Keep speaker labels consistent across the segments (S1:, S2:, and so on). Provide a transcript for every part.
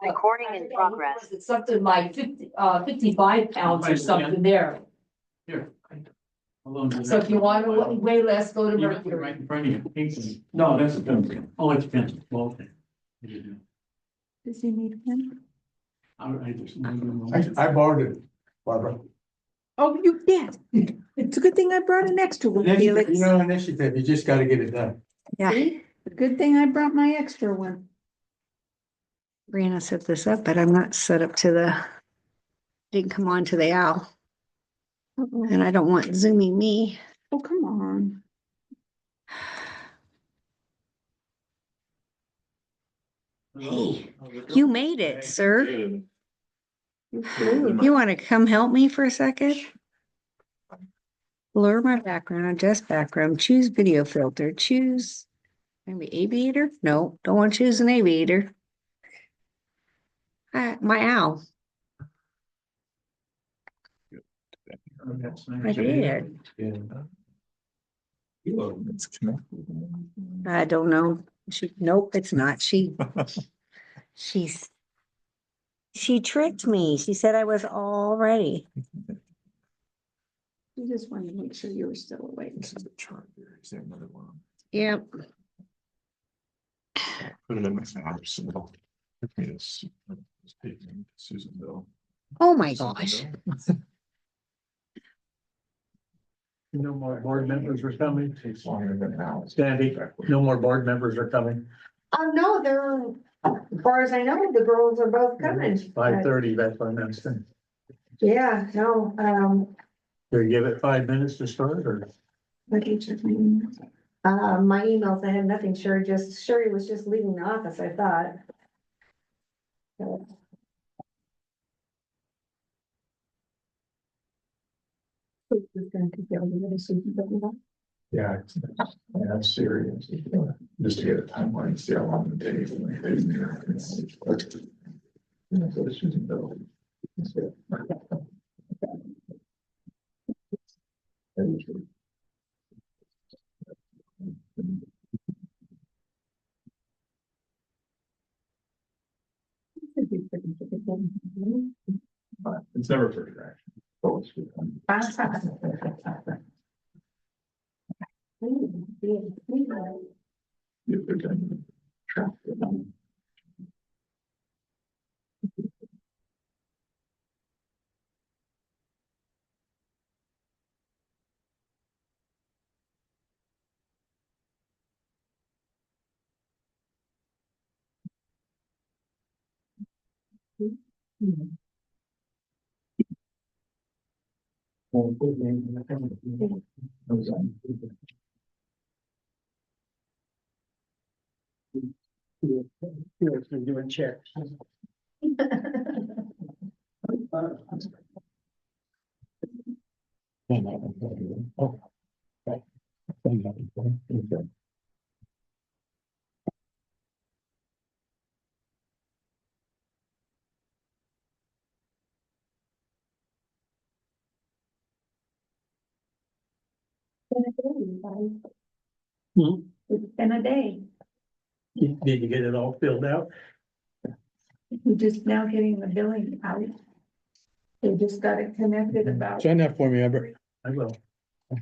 S1: Recording in progress.
S2: It's something like 55 pounds or something there.
S3: Here. Hold on.
S2: So if you want to weigh less, go to
S3: You got it
S2: Mercury.
S3: right in front of you. Pink. No, that's a pencil. Oh, it's a pencil. Well, okay.
S4: Does he need a pen?
S3: I just.
S5: I borrowed it, Barbara.
S4: Oh, you did. It's a good thing I brought an extra one, Felix.
S5: You know, initiative, you just gotta get it done.
S4: Yeah, good thing I brought my extra one. Brianna set this up, but I'm not set up to the, didn't come on to the owl. And I don't want zooming me. Oh, come on. Hey, you made it, sir. You want to come help me for a second? Blur my background, adjust background, choose video filter, choose maybe aviator? No, don't want to choose an aviator. My owl. I did. I don't know. Nope, it's not. She tricked me. She said I was all ready. You just wanted to make sure you were still awake.
S6: This is the chart here. Is there another one?
S4: Yep.
S6: Put it in my arsenal. Yes. Susanville.
S4: Oh my gosh.
S3: No more board members are coming.
S6: Takes longer than an hour.
S3: Sandy, no more board members are coming.
S7: No, they're, as far as I know, the girls are both coming.
S3: 5:30, that's what I'm saying.
S7: Yeah, no,
S3: Do we give it 5 minutes to start or?
S7: my emails, I had nothing, Sherry was just leaving the office, I thought. So,
S6: Yeah, that's serious. Just to get a timeline, see how long it takes. It's never pretty, right? If they're done.
S3: Doing checks.
S7: It's been a day.
S3: Did you get it all filled out?
S7: We're just now getting the billing out. They just got it connected about.
S5: Sign that for me, Amber.
S3: I will.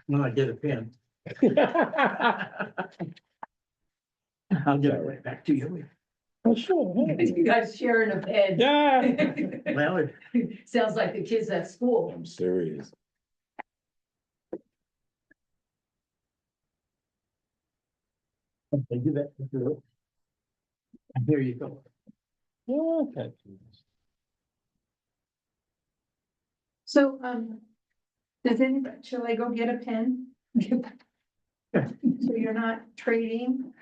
S3: When I get a pen. I'll get it right back to you.
S5: Oh, sure.
S2: You guys sharing a bed.
S5: Yeah.
S3: Well,
S2: Sounds like the kids at school.
S6: I'm serious.
S3: they do that. Here you go.
S5: Okay.
S7: So, does anybody, shall I go get a pen? So you're not trading?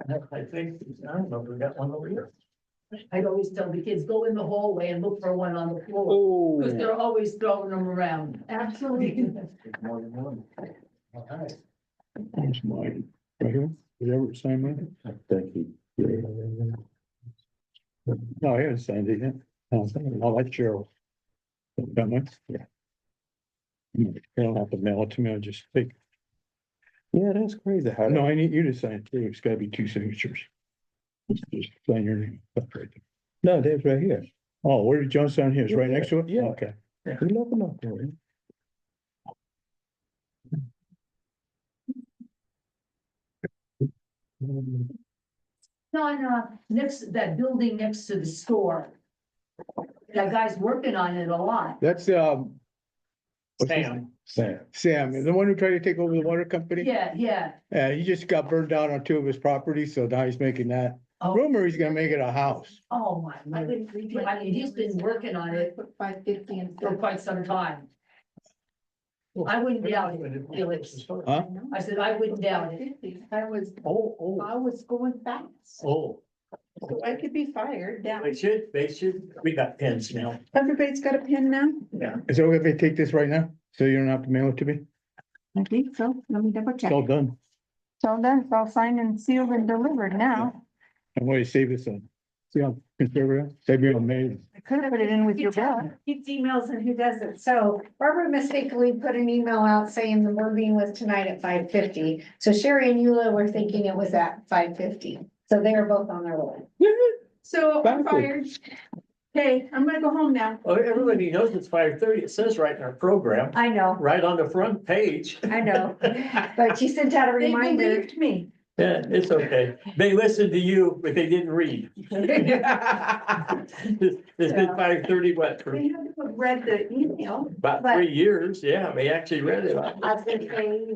S3: I think, I don't know, if we got one over here.
S2: I'd always tell the kids, go in the hallway and look for one on the floor, because they're always throwing them around.
S7: Absolutely.
S3: More than one. All right.
S5: That's mine. Right here. Did you ever sign mine? Thank you. No, I haven't signed it yet. I'll let Cheryl. Got mine? Yeah. You don't have to mail it to me, I'll just take.
S6: Yeah, that's crazy. How
S5: No, I need you to sign it too. It's gotta be 2 signatures. Just sign your name. That's right. No, Dave's right here. Oh, where did Johnstown here? It's right next to it?
S3: Yeah.
S5: Okay.
S3: Yeah.
S5: We love enough for you.
S2: No, next, that building next to the store. That guy's working on it a lot.
S5: That's, what's his name? Sam, the one who tried to take over the water company?
S2: Yeah, yeah.
S5: Yeah, he just got burned down on two of his properties, so now he's making that.
S2: Oh,
S5: Rumor he's gonna make it a house.
S2: oh my, I mean, he's been working on it
S7: Put 550 in.
S2: for quite some time. I wouldn't doubt it, Felix.
S5: Huh?
S2: I said, I wouldn't doubt it.
S7: 50. I
S3: Oh,
S7: was going fast.
S3: oh,
S7: So I could be fired down.
S3: they should, we got pens now.
S7: Everybody's got a pen now?
S3: Yeah.
S5: Is it okay if I take this right now? So you don't have to mail it to me?
S7: I think so. Let me double
S5: It's
S7: check.
S5: all done.
S7: It's all done. It's all signed and sealed and delivered now.
S5: I'm going to save this on. See how conservative? Save me on mail.
S7: I could have put it in with your bill.
S4: Keeps emails and who does it. So Barbara mistakenly put an email out saying the board meeting was tonight at 5:50. So Sherry and Eula were thinking it was at 5:50. So they are both on their way.
S7: So I'm
S5: Exactly.
S7: fired. Okay, I'm gonna go home now.
S3: Oh, everybody knows it's 5:30. It says right in our program,
S4: I know,
S3: right on the front page.
S4: I know. But she sent out a
S7: They
S4: reminder.
S7: believed me.
S3: Yeah, it's okay. They listened to you, but they didn't read. It's been 5:30, what, for
S7: They had to have read the email.
S3: about
S4: But-
S3: 3 years? Yeah, they actually read it.
S4: I was gonna say,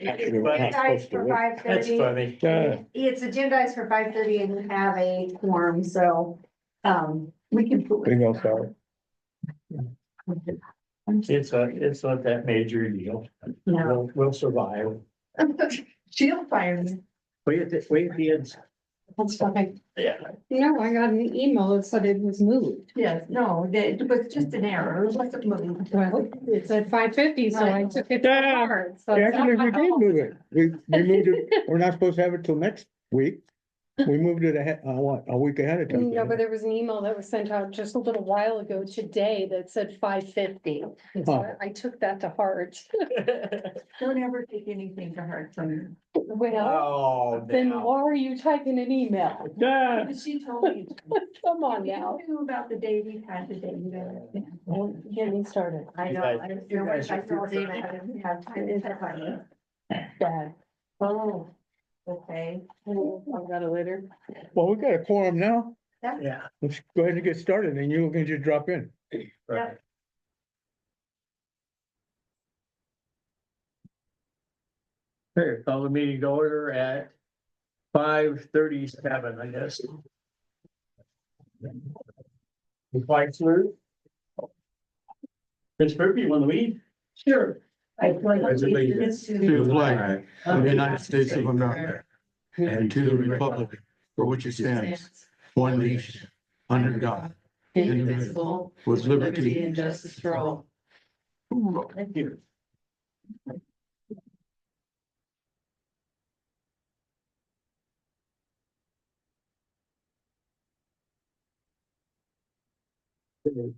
S5: Actually, we're not
S4: agendized
S5: supposed to
S4: for
S5: wait.
S3: That's
S4: 5:30.
S3: funny.
S5: Yeah.
S4: It's agendized for 5:30 and you have a quorum, so,
S7: We can put.
S5: Anything else, Howard?
S3: It's not that major a deal.
S4: no.
S3: We'll survive.
S7: She'll fire me.
S3: Wait at the end.
S4: That's fine.
S3: Yeah.
S4: No, I got an email that said it was moved.
S7: Yes, no, it was just an error. It wasn't moved.
S4: Well, it said 5:50, so I took it to
S5: Yeah.
S4: heart. So
S5: Actually, we did move it. We moved it. We're not supposed to have it till next week. We moved it ahead, a week ahead of time.
S8: No, but there was an email that was sent out just a little while ago today that said 5:50.
S5: Oh.
S8: I took that to heart.
S7: Don't ever take anything to heart from her.
S8: Well,
S3: Oh,
S8: then
S3: now.
S8: why are you typing an email?
S5: Yeah.
S7: She told me.
S8: Come on now.
S7: You knew about the day we had the day.
S8: Don't Get me started.
S4: I know, I
S3: You guys are
S4: told Dana I didn't have time to check on you.
S8: Bad.
S4: Oh, okay.
S8: I've got it later.
S5: Well, we got a quorum now.
S3: Yeah.
S5: Let's go ahead and get started and you can just drop in.
S3: Right. Okay, call the meeting to order at 5:37, I guess. The flag salute. Ms. Murphy, you want to lead?
S2: Sure. I pledge allegiance
S9: To the flag of the United States of America and to the republic for which it stands, one nation, under God, indivisible, with liberty and justice for all.
S3: Thank you.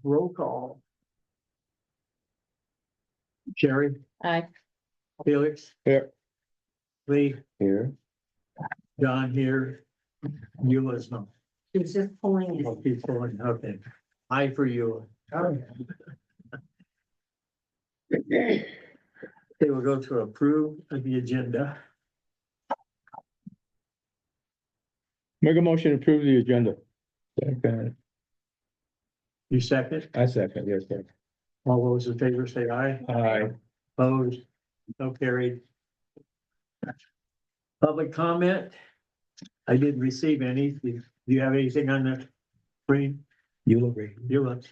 S3: Roll call. Sherry,
S8: Aye.
S3: Felix.
S5: Here.
S3: Lee,
S5: Here.
S3: John here. Eula's not.
S4: She was just pulling it.
S3: Oh, he's pulling, okay. Aye for you. Okay, we'll go to approve of the agenda.
S5: Make a motion to approve the agenda. Second.
S3: You second?
S5: I second, yes, sir.
S3: All those in favor say aye.
S5: Aye.
S3: Opposed? So carried. Public comment? I didn't receive any. Do you have anything on the screen?
S5: You'll agree.
S3: You look.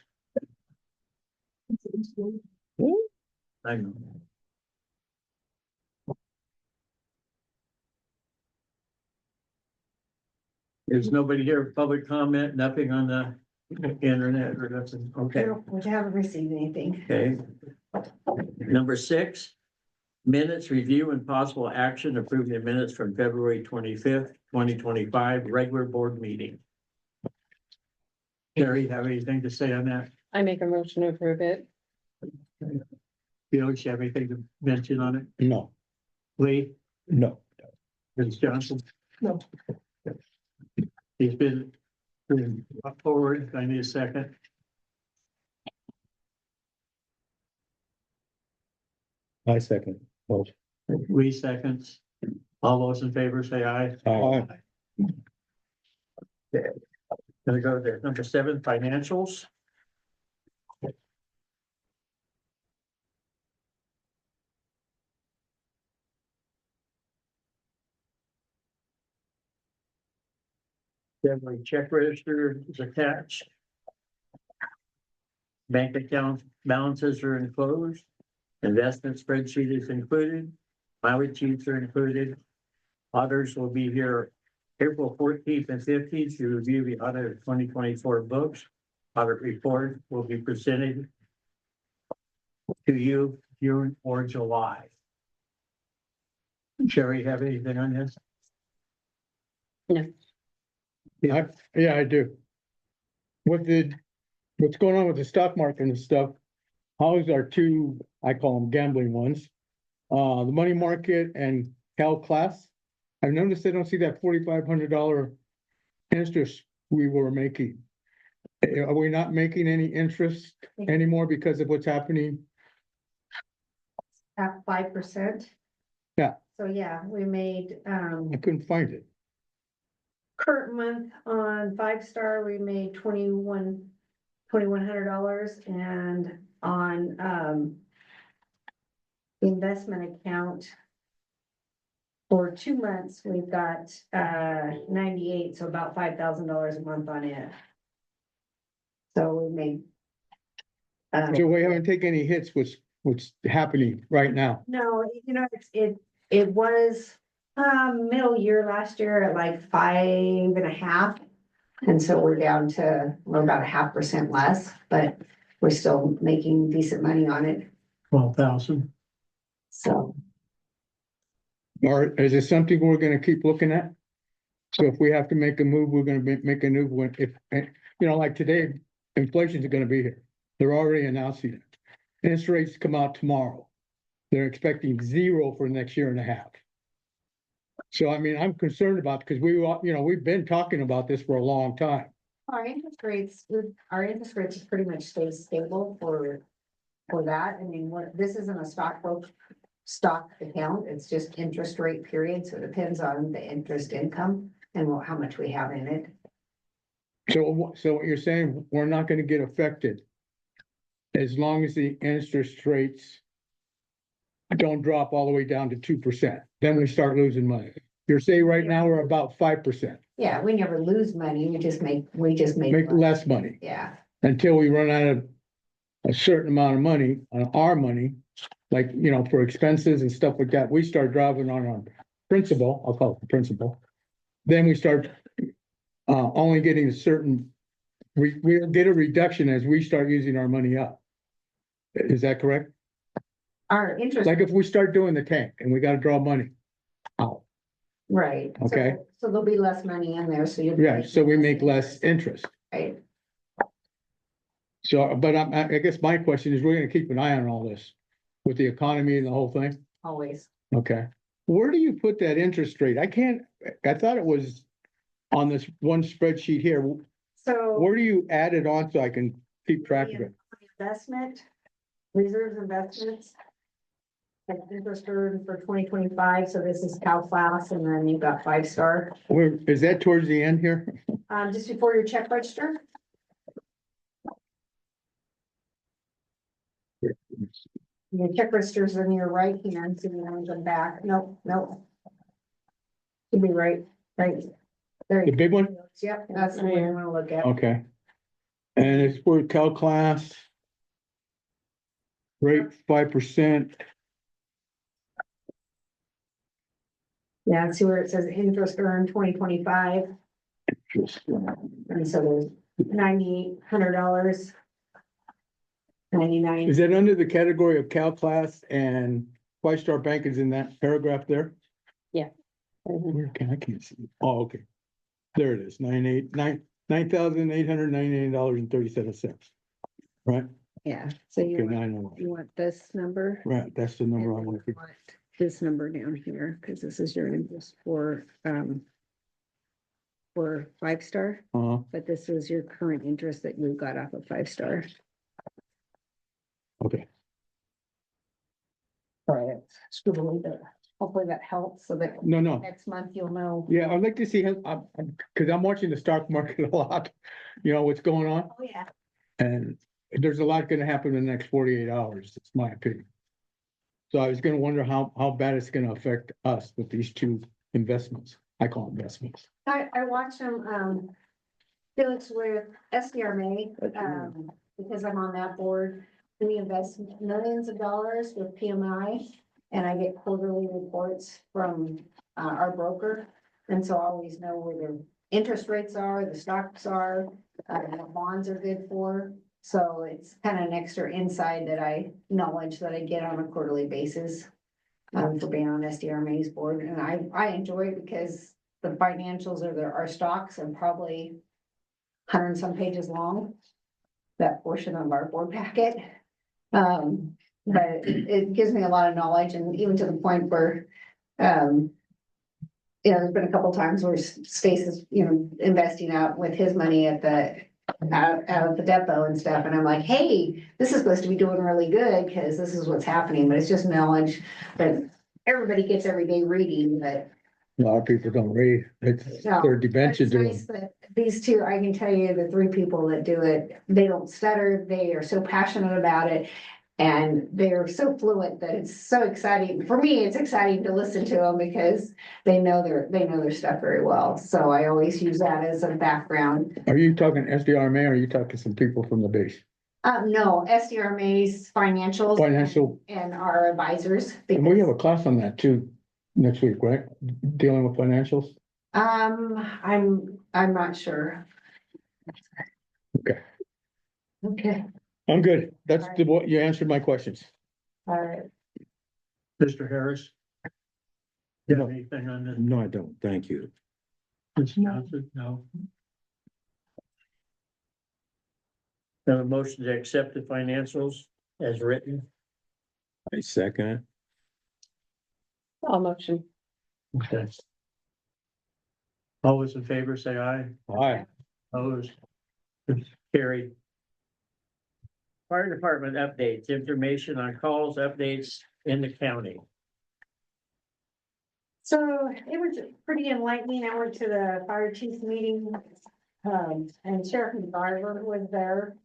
S3: I know. There's nobody here, for public comment, nothing on the internet or nothing, okay.
S4: We haven't received anything.
S3: Okay. Number 6, minutes review and possible action approving the minutes from February 25th, 2025, regular board meeting. Terry, have anything to say on that?
S8: I make a motion to approve it.
S3: Felix, you have anything to mention on it?
S5: No,
S3: Lee,
S5: no.
S3: Ms. Johnson?
S7: No.
S3: He's been Up forward, I need a second.
S5: I second. Well,
S3: Lee seconds. All those in favor say aye.
S5: Aye.
S3: Gonna go there. Number 7, financials. Definitely check register is attached. Bank account balances are enclosed. Investment spreadsheet is included. Mileage sheets are included. Auditors will be here April 14th and 15th to review the audit of 2024 books. Audit report will be presented to you June or July. Sherry, have anything on this?
S5: Yeah, I do. What's going on with the stock market and stuff? How's our two, I call them gambling ones? The money market and Cal class. I've noticed I don't see that $4,500 interest we were making. Are we not making any interest anymore because of what's happening?
S4: At 5%.
S5: Yeah.
S4: So yeah, we made,
S5: I couldn't find it.
S4: current month on 5-star, we made $2,100 and on, investment account. For 2 months, we've got 98, so about $5,000 a month on it. So we made.
S5: So we haven't taken any hits, what's happening right now.
S4: No, you know, it was middle year last year at like 5.5. And so we're down to, we're about 0.5% less, but we're still making decent money on it.
S3: 12,000.
S4: So.
S5: Or is it something we're gonna keep looking at? So if we have to make a move, we're gonna make a new one. If, you know, like today, inflation's gonna be here. They're already announcing it. Interest rates come out tomorrow. They're expecting 0 for the next year and a half. So I mean, I'm concerned about, because we've been talking about this for a long time.
S4: Our interest rates have pretty much stayed stable for that. I mean, this isn't a stock account, it's just interest rate period, so it depends on the interest income and how much we have in it.
S5: So what you're saying, we're not gonna get affected as long as the interest rates don't drop all the way down to 2%, then we start losing money. You're saying right now we're about 5%.
S4: Yeah, we never lose money, we just make
S5: Make
S4: money.
S5: less money
S4: Yeah,
S5: until we run out of a certain amount of money, our money, like, you know, for expenses and stuff like that, we start dropping on our principal, I'll call it the principal. Then we start only getting a certain, we get a reduction as we start using our money up. Is that correct?
S4: our interest,
S5: Like if we start doing the tank and we gotta draw money out,
S4: right. So-
S5: Okay.
S4: So there'll be less money in there, so you.
S5: yeah, so we make less interest.
S4: Right,
S5: So, but I guess my question is, we're gonna keep an eye on all this with the economy and the whole thing?
S4: always.
S5: Okay. Where do you put that interest rate? I thought it was on this one spreadsheet here.
S4: So.
S5: Where do you add it on so I can keep track of it?
S4: Investment, reserves investments. Like interest earned for 2025, so this is Cal class, and then you've got 5-star.
S5: Where, is that towards the end here?
S4: Just before your check register. Your check registers in your right hand, so you want to go back. Nope. Should be right. There.
S5: The
S4: you
S5: big one?
S4: go. Yep, that's the one you want to look at.
S5: Okay. And it's for Cal class. Rate 5%.
S4: Yeah, see where it says interest earned 2025, and so there's $9,800. 99.
S5: Is that under the category of Cal class and 5-star bank is in that paragraph there? Where I can't see. Oh, okay. There it is, $9,899.37. Right?
S4: Yeah, so
S5: Okay,
S4: you
S5: 901.
S4: want this number?
S5: Right, that's the number I
S4: And then
S5: want
S4: you
S5: to.
S4: want this number down here, because this is your interest for, for 5-star, but this is your current interest that you got off of 5-star.
S5: Okay.
S4: Sorry, scribble it. Hopefully that helps so that
S5: No.
S4: next month you'll know.
S5: Yeah, I'd like to see how, cause I'm watching the stock market a lot, you know, what's going on.
S4: Oh, yeah.
S5: And there's a lot gonna happen in the next 48 hours, it's my opinion. So I was gonna wonder how bad it's gonna affect us with these two investments. I call them investments.
S4: I watch them, Felix with SDRMA, because I'm on that board. We invest millions of dollars with PMI, and I get quarterly reports from, our broker. And so I always know where the interest rates are, the stocks are, what bonds are good for. So it's kind of an extra insight knowledge that I get on a quarterly basis. For being on SDRMA's board, and I enjoy it because the financials of our stocks are probably 100 and some pages long. That portion of our board packet. But it gives me a lot of knowledge, and even to the point where, there's been a couple times where Stace is, investing out with his money at out of the depot and stuff, and I'm like, hey, this is supposed to be doing really good, because this is what's happening, but it's just knowledge that everybody gets every day reading, but.
S5: A lot of people don't read, it's
S4: No,
S5: their dementia
S4: It's
S5: doing.
S4: nice that these two, I can tell you, the 3 people that do it, they don't stutter, they are so passionate about it. And they're so fluent that it's so exciting. For me, it's exciting to listen to them because they know their stuff very well. So I always use that as a background.
S5: Are you talking SDRMA or are you talking some people from the base?
S4: No, SDRMA's financials.
S5: Financial.
S4: And our advisors.
S5: And we have a class on that too, next week, right? Dealing with financials?
S4: I'm not sure.
S5: Okay.
S4: Okay,
S5: I'm good. That's what you answered my questions.
S4: all right.
S3: Mr. Harris? You have anything on this?
S9: No, I don't. Thank you.
S3: Ms. Johnson? No. Have a motion to accept the financials as written.
S9: I second.
S8: All motion.
S3: Okay. All those in favor say aye.
S5: Aye.
S3: Opposed? Carried. Fire department updates, information on calls, updates in the county.
S4: So it was pretty enlightening. I went to the fire chief's meeting, and Sheriff McGarver was there.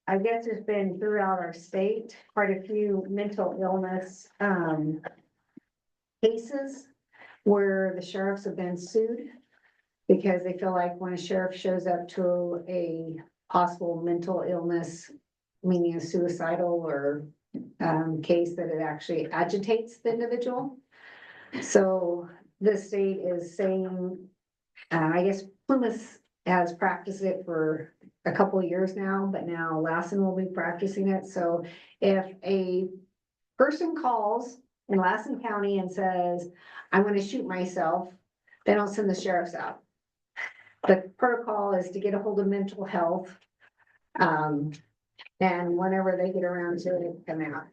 S4: I guess there's been throughout our state, quite a few mental illness, cases where the sheriffs have been sued because they feel like when a sheriff shows up to a possible mental illness, meaning a suicidal or case, that it actually agitates the individual. So the state is saying, I guess Plymouth has practiced it for a couple of years now, but now Lassen will be practicing it. So if a person calls in Lassen County and says, I'm gonna shoot myself, they don't send the sheriffs out. The protocol is to get a hold of mental health. And whenever they get around to it, come out.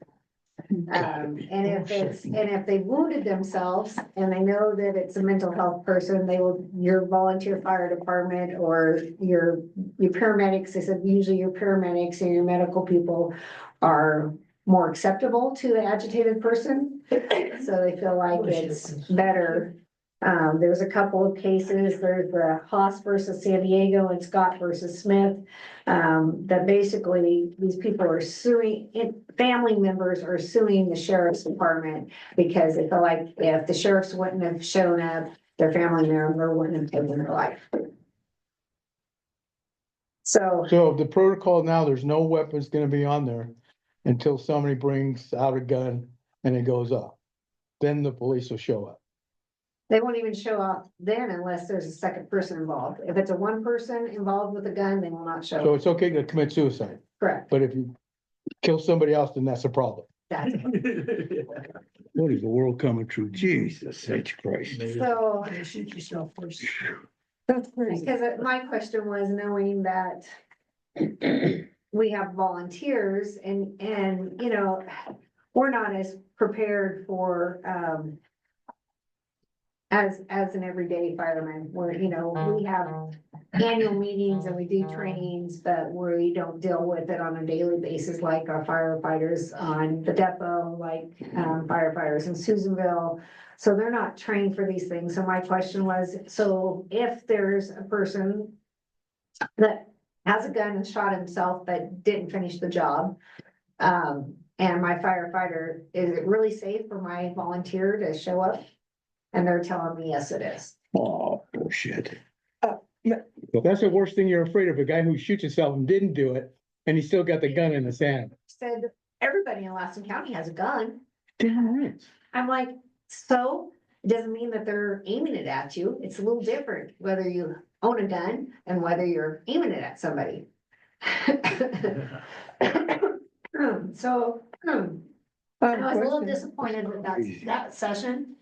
S4: And if they wounded themselves and they know that it's a mental health person, your volunteer fire department or your paramedics, they said usually your paramedics and your medical people are more acceptable to the agitated person. So they feel like it's better. There's a couple of cases, there's the Haas versus San Diego and Scott versus Smith. That basically these people are suing, family members are suing the sheriff's department because they feel like if the sheriffs wouldn't have shown up, their family member wouldn't have taken their life. So
S5: The protocol now, there's no weapons gonna be on there until somebody brings out a gun and it goes up. Then the police will show up.
S4: they won't even show up then unless there's a second person involved. If it's a one person involved with a gun, they will not show
S5: So
S4: up.
S5: it's okay to commit suicide,
S4: Correct.
S5: but if you kill somebody else, then that's a problem.
S4: That's it.
S5: What is the world coming to? Jesus H. Christ.
S4: So,
S2: Shoot yourself first.
S4: because my question was knowing that we have volunteers and, we're not as prepared for, as an everyday fireman, where, you know, we have annual meetings and we do trainings, but we don't deal with it on a daily basis like our firefighters on the depot, like firefighters in Susanville. So they're not trained for these things. So my question was, so if there's a person that has a gun and shot himself but didn't finish the job, and my firefighter, is it really safe for my volunteer to show up? And they're telling me, yes, it is.
S5: Oh, bullshit. Well, that's the worst thing you're afraid of, a guy who shoots himself and didn't do it, and he still got the gun in his hand.
S4: Said, everybody in Lassen County has a gun.
S5: Damn right.
S4: I'm like, so it doesn't mean that they're aiming it at you. It's a little different whether you own a gun and whether you're aiming it at somebody. So, I was a little disappointed with that session.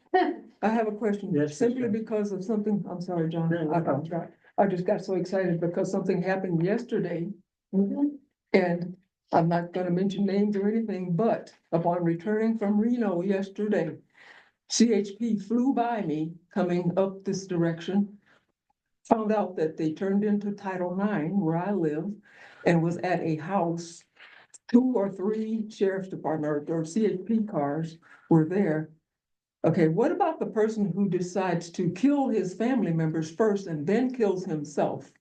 S10: I have a question,
S3: Yes,
S10: simply
S3: ma'am.
S10: because of something, I'm sorry, John,
S3: No, no problem.
S10: I just got so excited because something happened yesterday. And I'm not gonna mention names or anything, but upon returning from Reno yesterday, CHP flew by me coming up this direction. Found out that they turned into Title IX where I live and was at a house. 2 or 3 sheriff's department or CHP cars were there. Okay, what about the person who decides to kill his family members first and then kills himself?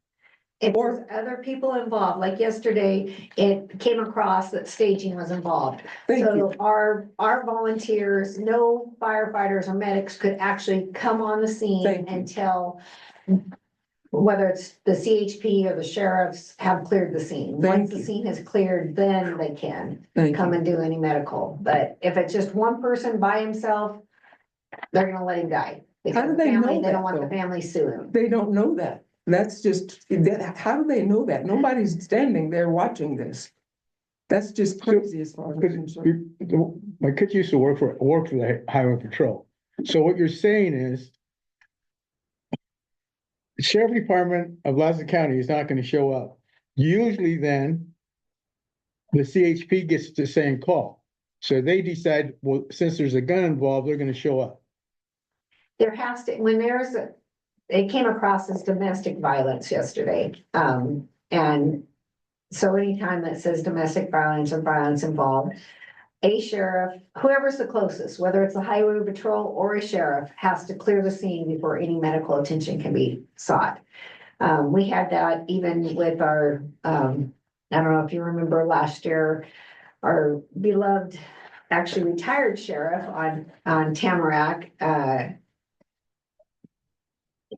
S4: If there's other people involved, like yesterday, it came across that staging was involved.
S10: Thank you.
S4: So our volunteers, no firefighters or medics could actually come on the scene
S10: Thank you.
S4: until whether it's the CHP or the sheriffs have cleared the scene.
S10: Thank
S4: Once the
S10: you.
S4: scene is cleared, then they can
S10: Thank
S4: come
S10: you.
S4: and do any medical. But if it's just one person by himself, they're gonna let him die. Because
S10: How do
S4: the
S10: they know
S4: family, they
S10: that,
S4: don't want the
S10: though?
S4: family suing.
S10: They don't know that. That's just, how do they know that? Nobody's standing there watching this. That's just crazy as far as I'm concerned.
S5: My kids used to work for the highway patrol. So what you're saying is the sheriff department of Lassen County is not gonna show up. Usually then the CHP gets the same call. So they decide, well, since there's a gun involved, they're gonna show up.
S4: There has to, when there's a, it came across as domestic violence yesterday. And so anytime that says domestic violence or violence involved, a sheriff, whoever's the closest, whether it's the highway patrol or a sheriff, has to clear the scene before any medical attention can be sought. We had that even with our, I don't know if you remember last year, our beloved, actually retired sheriff on Tamarack,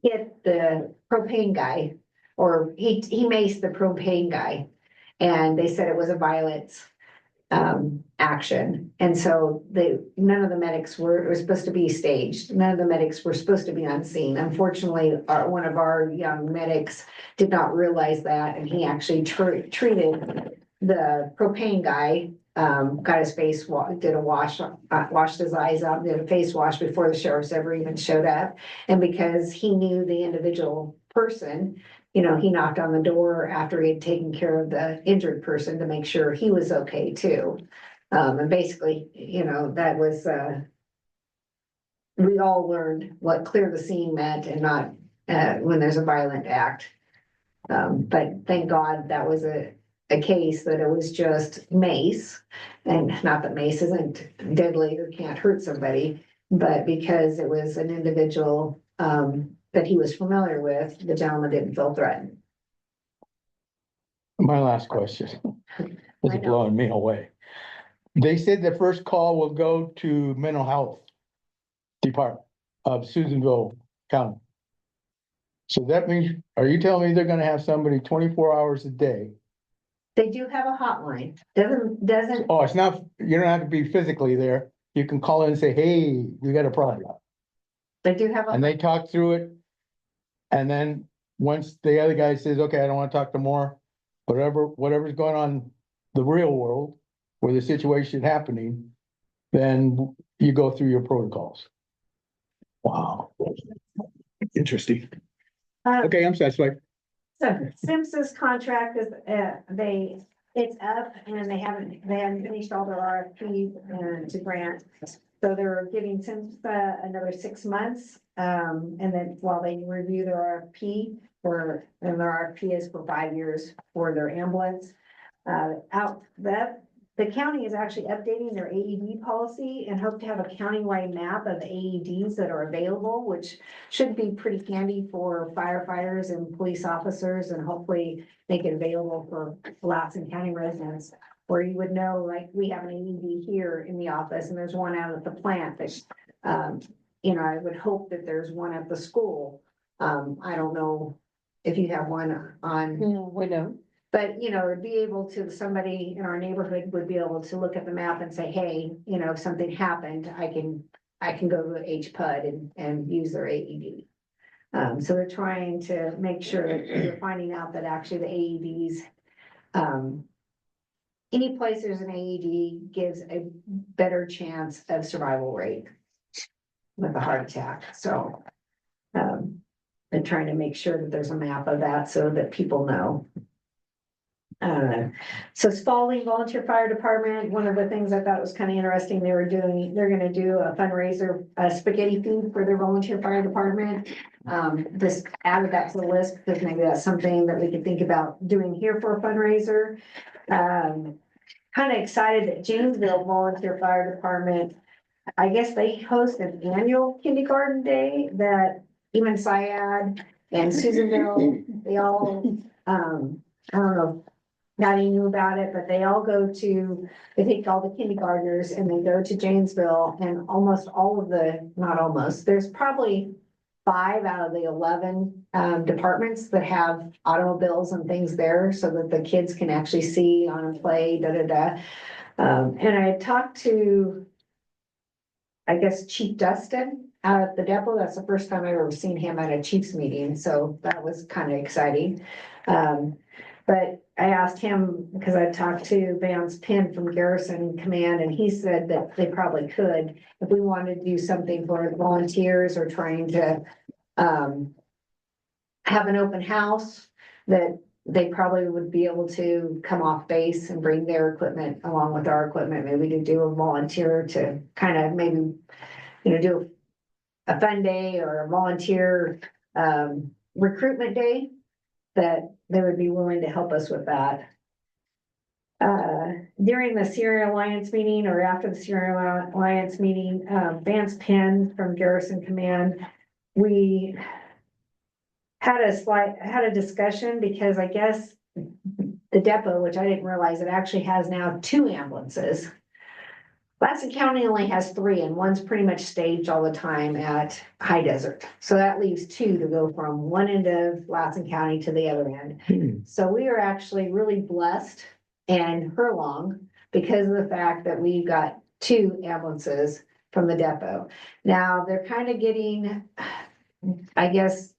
S4: hit the propane guy, or he maced the propane guy. And they said it was a violence action. And so none of the medics were supposed to be staged. None of the medics were supposed to be on scene. Unfortunately, one of our young medics did not realize that, and he actually treated the propane guy, got his face, did a wash, washed his eyes out, did a face wash before the sheriffs ever even showed up. And because he knew the individual person, you know, he knocked on the door after he had taken care of the injured person to make sure he was okay too. And basically, you know, that was, we all learned what clear the scene meant and not, when there's a violent act. But thank God that was a case that it was just mace, and not that mace isn't deadly or can't hurt somebody, but because it was an individual, that he was familiar with, the gentleman didn't feel threatened.
S5: My last question. This
S4: I
S5: is
S4: know.
S5: blowing me away. They said the first call will go to mental health department of Susanville County. So that means, are you telling me they're gonna have somebody 24 hours a day?
S4: They do have a hotline, doesn't,
S5: Oh, it's not, you don't have to be physically there. You can call in and say, hey, we got a problem.
S4: they do have
S5: And
S4: a,
S5: they talk through it. And then once the other guy says, okay, I don't want to talk no more, whatever's going on the real world where the situation happening, then you go through your protocols. Wow. Interesting. Okay, I'm satisfied.
S4: so Simpson's contract is, it's up and they haven't finished all their RFPs to grant So they're giving SIMSA another 6 months, and then while they review their RFP and their RFP is for 5 years for their ambulance. The county is actually updating their AED policy and hope to have a countywide map of AEDs that are available, which should be pretty handy for firefighters and police officers, and hopefully make it available for Latson County residents. Where you would know, like, we have an AED here in the office and there's one out at the plant that, I would hope that there's one at the school. I don't know if you have one on.
S8: No, we don't.
S4: But, be able to, somebody in our neighborhood would be able to look at the map and say, hey, if something happened, I can go to HPUD and use their AED. So they're trying to make sure that they're finding out that actually the AEDs, any place there's an AED gives a better chance of survival rate with a heart attack. So, they're trying to make sure that there's a map of that so that people know. So Spalding Volunteer Fire Department, one of the things I thought was kind of interesting, they're gonna do a fundraiser, a spaghetti food for their volunteer fire department. Just added that to the list because maybe that's something that we could think about doing here for a fundraiser. Kind of excited that Janesville Volunteer Fire Department, I guess they host an annual kindergarten day that even Syad and Susanville, they all, I don't know, Patty knew about it, but they all they take all the kindergartners and they go to Janesville, and almost all of not almost, there's probably 5 out of the 11 departments that have automobiles and things there so that the kids can actually see on and play, and I talked to, I guess, Chief Dustin out at the depot. That's the first time I've ever seen him at a chief's meeting, so that was kind of exciting. But I asked him, because I talked to Vance Penn from Garrison Command, and he said that they probably could, if we wanted to do something for volunteers or trying to have an open house, that they probably would be able to come off base and bring their equipment along with our equipment, maybe to do a volunteer to kind of maybe, do a fun day or a volunteer recruitment day, that they would be willing to help us with that. During the Sierra Alliance meeting or after the Sierra Alliance meeting, Vance Penn from Garrison Command, we had a discussion because I guess the depot, which I didn't realize, it actually has now 2 ambulances. Latson County only has 3, and one's pretty much staged all the time at High Desert. So that leaves 2 to go from one end of Latson County to the other end. So we are actually really blessed and furlong because of the fact that we got 2 ambulances from the depot. Now they're kind of getting, I guess,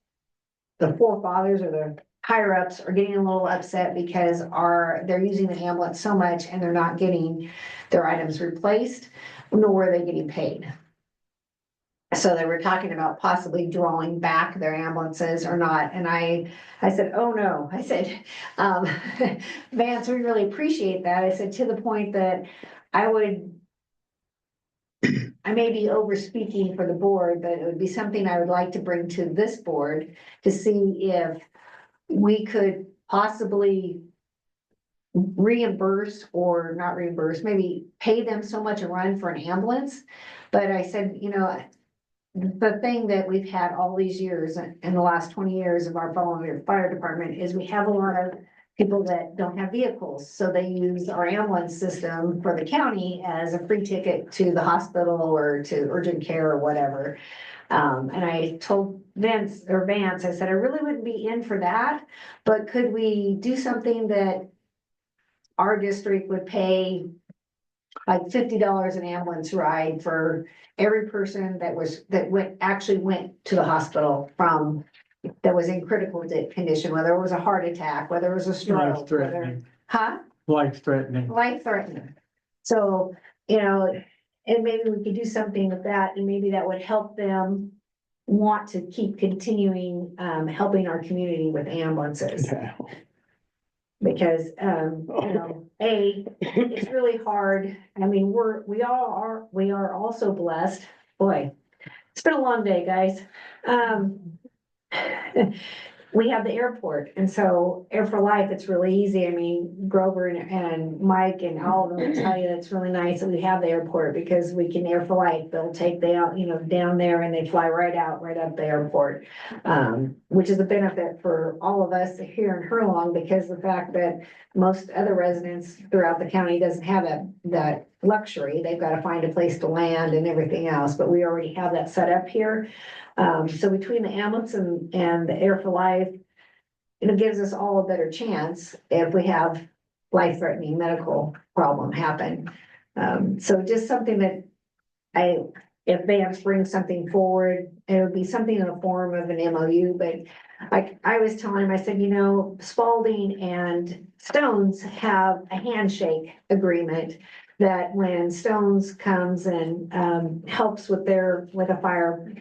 S4: the forefathers or the higher ups are getting a little upset because they're using the ambulance so much and they're not getting their items replaced, nor are they getting paid. So they were talking about possibly drawing back their ambulances or not. And I said, oh no, I said, Vance, we really appreciate that. I said, to the point that I may be over speaking for the board, but it would be something I would like to bring to this board to see if we could possibly reimburse or not reimburse, maybe pay them so much a run for an ambulance. But I said, the thing that we've had all these years in the last 20 years of our volunteer fire department is we have a lot of people that don't have vehicles. So they use our ambulance system for the county as a free ticket to the hospital or to urgent care or whatever. And I told Vance, I said, I really wouldn't be in for that, but could we do something that our district would pay like $50 an ambulance ride for every person that went to the hospital that was in critical condition, whether it was a heart attack, whether it was a stroke,
S3: Life-threatening.
S4: life-threatening. So, and maybe we could do something with that, and maybe that would help them want to keep continuing, helping our community with ambulances.
S5: Yeah.
S4: Because, it's really hard. I mean, we are also blessed. Boy, it's been a long day, guys. We have the airport, and so Air for Life, it's really easy. I mean, Grover and Mike and all of them will tell you it's really nice that we have the airport because we can Air for Life. They'll take they out, down there and they fly right out, right up the airport. Which is a benefit for all of us here in Hurlong because the fact that most other residents throughout the county doesn't have that luxury. They've got to find a place to land and everything else, but we already have that set up here. So between the ambulance and the Air for Life, it gives us all a better chance if we have life-threatening medical problem happen. So just something that if Vance brings something forward, it would be something in the form of an MOU, but like I was telling him, I said, Spalding and Stones have a handshake agreement that when Stones comes and helps with a fire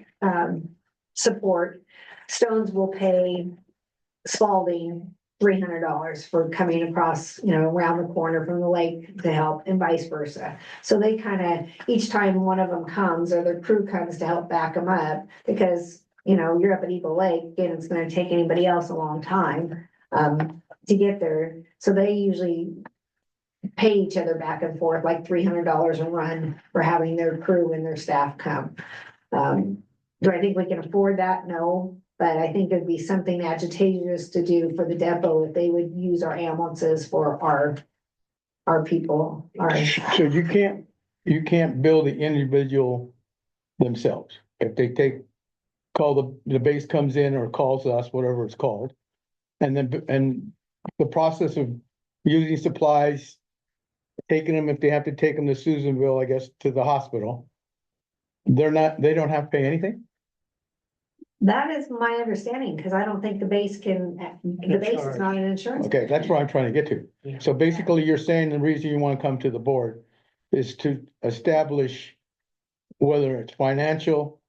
S4: support, Stones will pay Spalding $300 for coming across, around the corner from the lake to help and vice versa. So they kind of, each time one of them comes or their crew comes to help back them up, because, you're up at Eagle Lake and it's going to take anybody else a long time to get there. So they usually pay each other back and forth like $300 a run for having their crew and their staff come. Do I think we can afford that? No, but I think it'd be something advantageous to do for the depot if they would use our ambulances for our people.
S5: So you can't bill the individual themselves. If they call the base comes in or calls us, whatever it's called. And the process of using supplies, taking them, if they have to take them to Susanville, I guess, to the hospital. They don't have to pay anything?
S4: That is my understanding, because I don't think the base is not an insurance.
S5: Okay, that's what I'm trying to get to. So basically, you're saying the reason you want to come to the board is to establish whether it's financial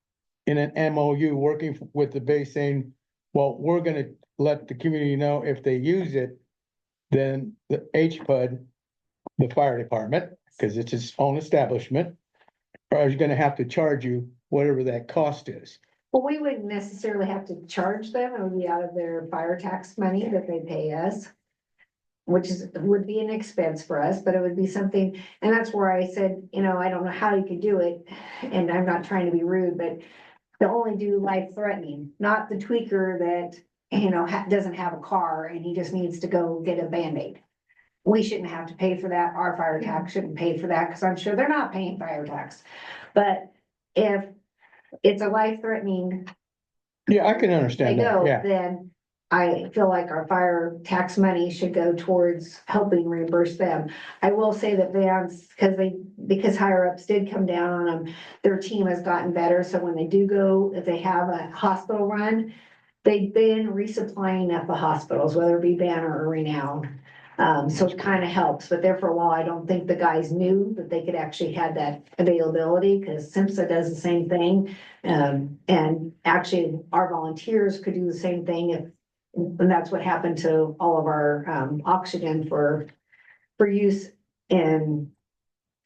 S5: in an MOU, working with the base saying, well, we're gonna let the community know if they use it, then the HPUD, the fire department, because it's its own establishment, is gonna have to charge you whatever that cost is.
S4: Well, we wouldn't necessarily have to charge them. It would be out of their fire tax money that they pay us, which would be an expense for us, but it would be something, and that's where I said, I don't know how you could do it, and I'm not trying to be rude, but to only do life-threatening, not the tweaker that, doesn't have a car and he just needs to go get a Band-Aid. We shouldn't have to pay for that. Our fire tax shouldn't pay for that, because I'm sure they're not paying fire tax. But if it's a life-threatening,
S5: Yeah, I can understand that, yeah.
S4: then I feel like our fire tax money should go towards helping reimburse them. I will say that Vance, because higher ups did come down on them, their team has gotten better. So when they do go, if they have a hospital run, they've been resupplying at the hospitals, whether it be Banner or Renown. So it kind of helps, but there for a while, I don't think the guys knew that they could actually have that availability, because SIMSA does the same thing. And actually our volunteers could do the same thing and that's what happened to all of our oxygen for use in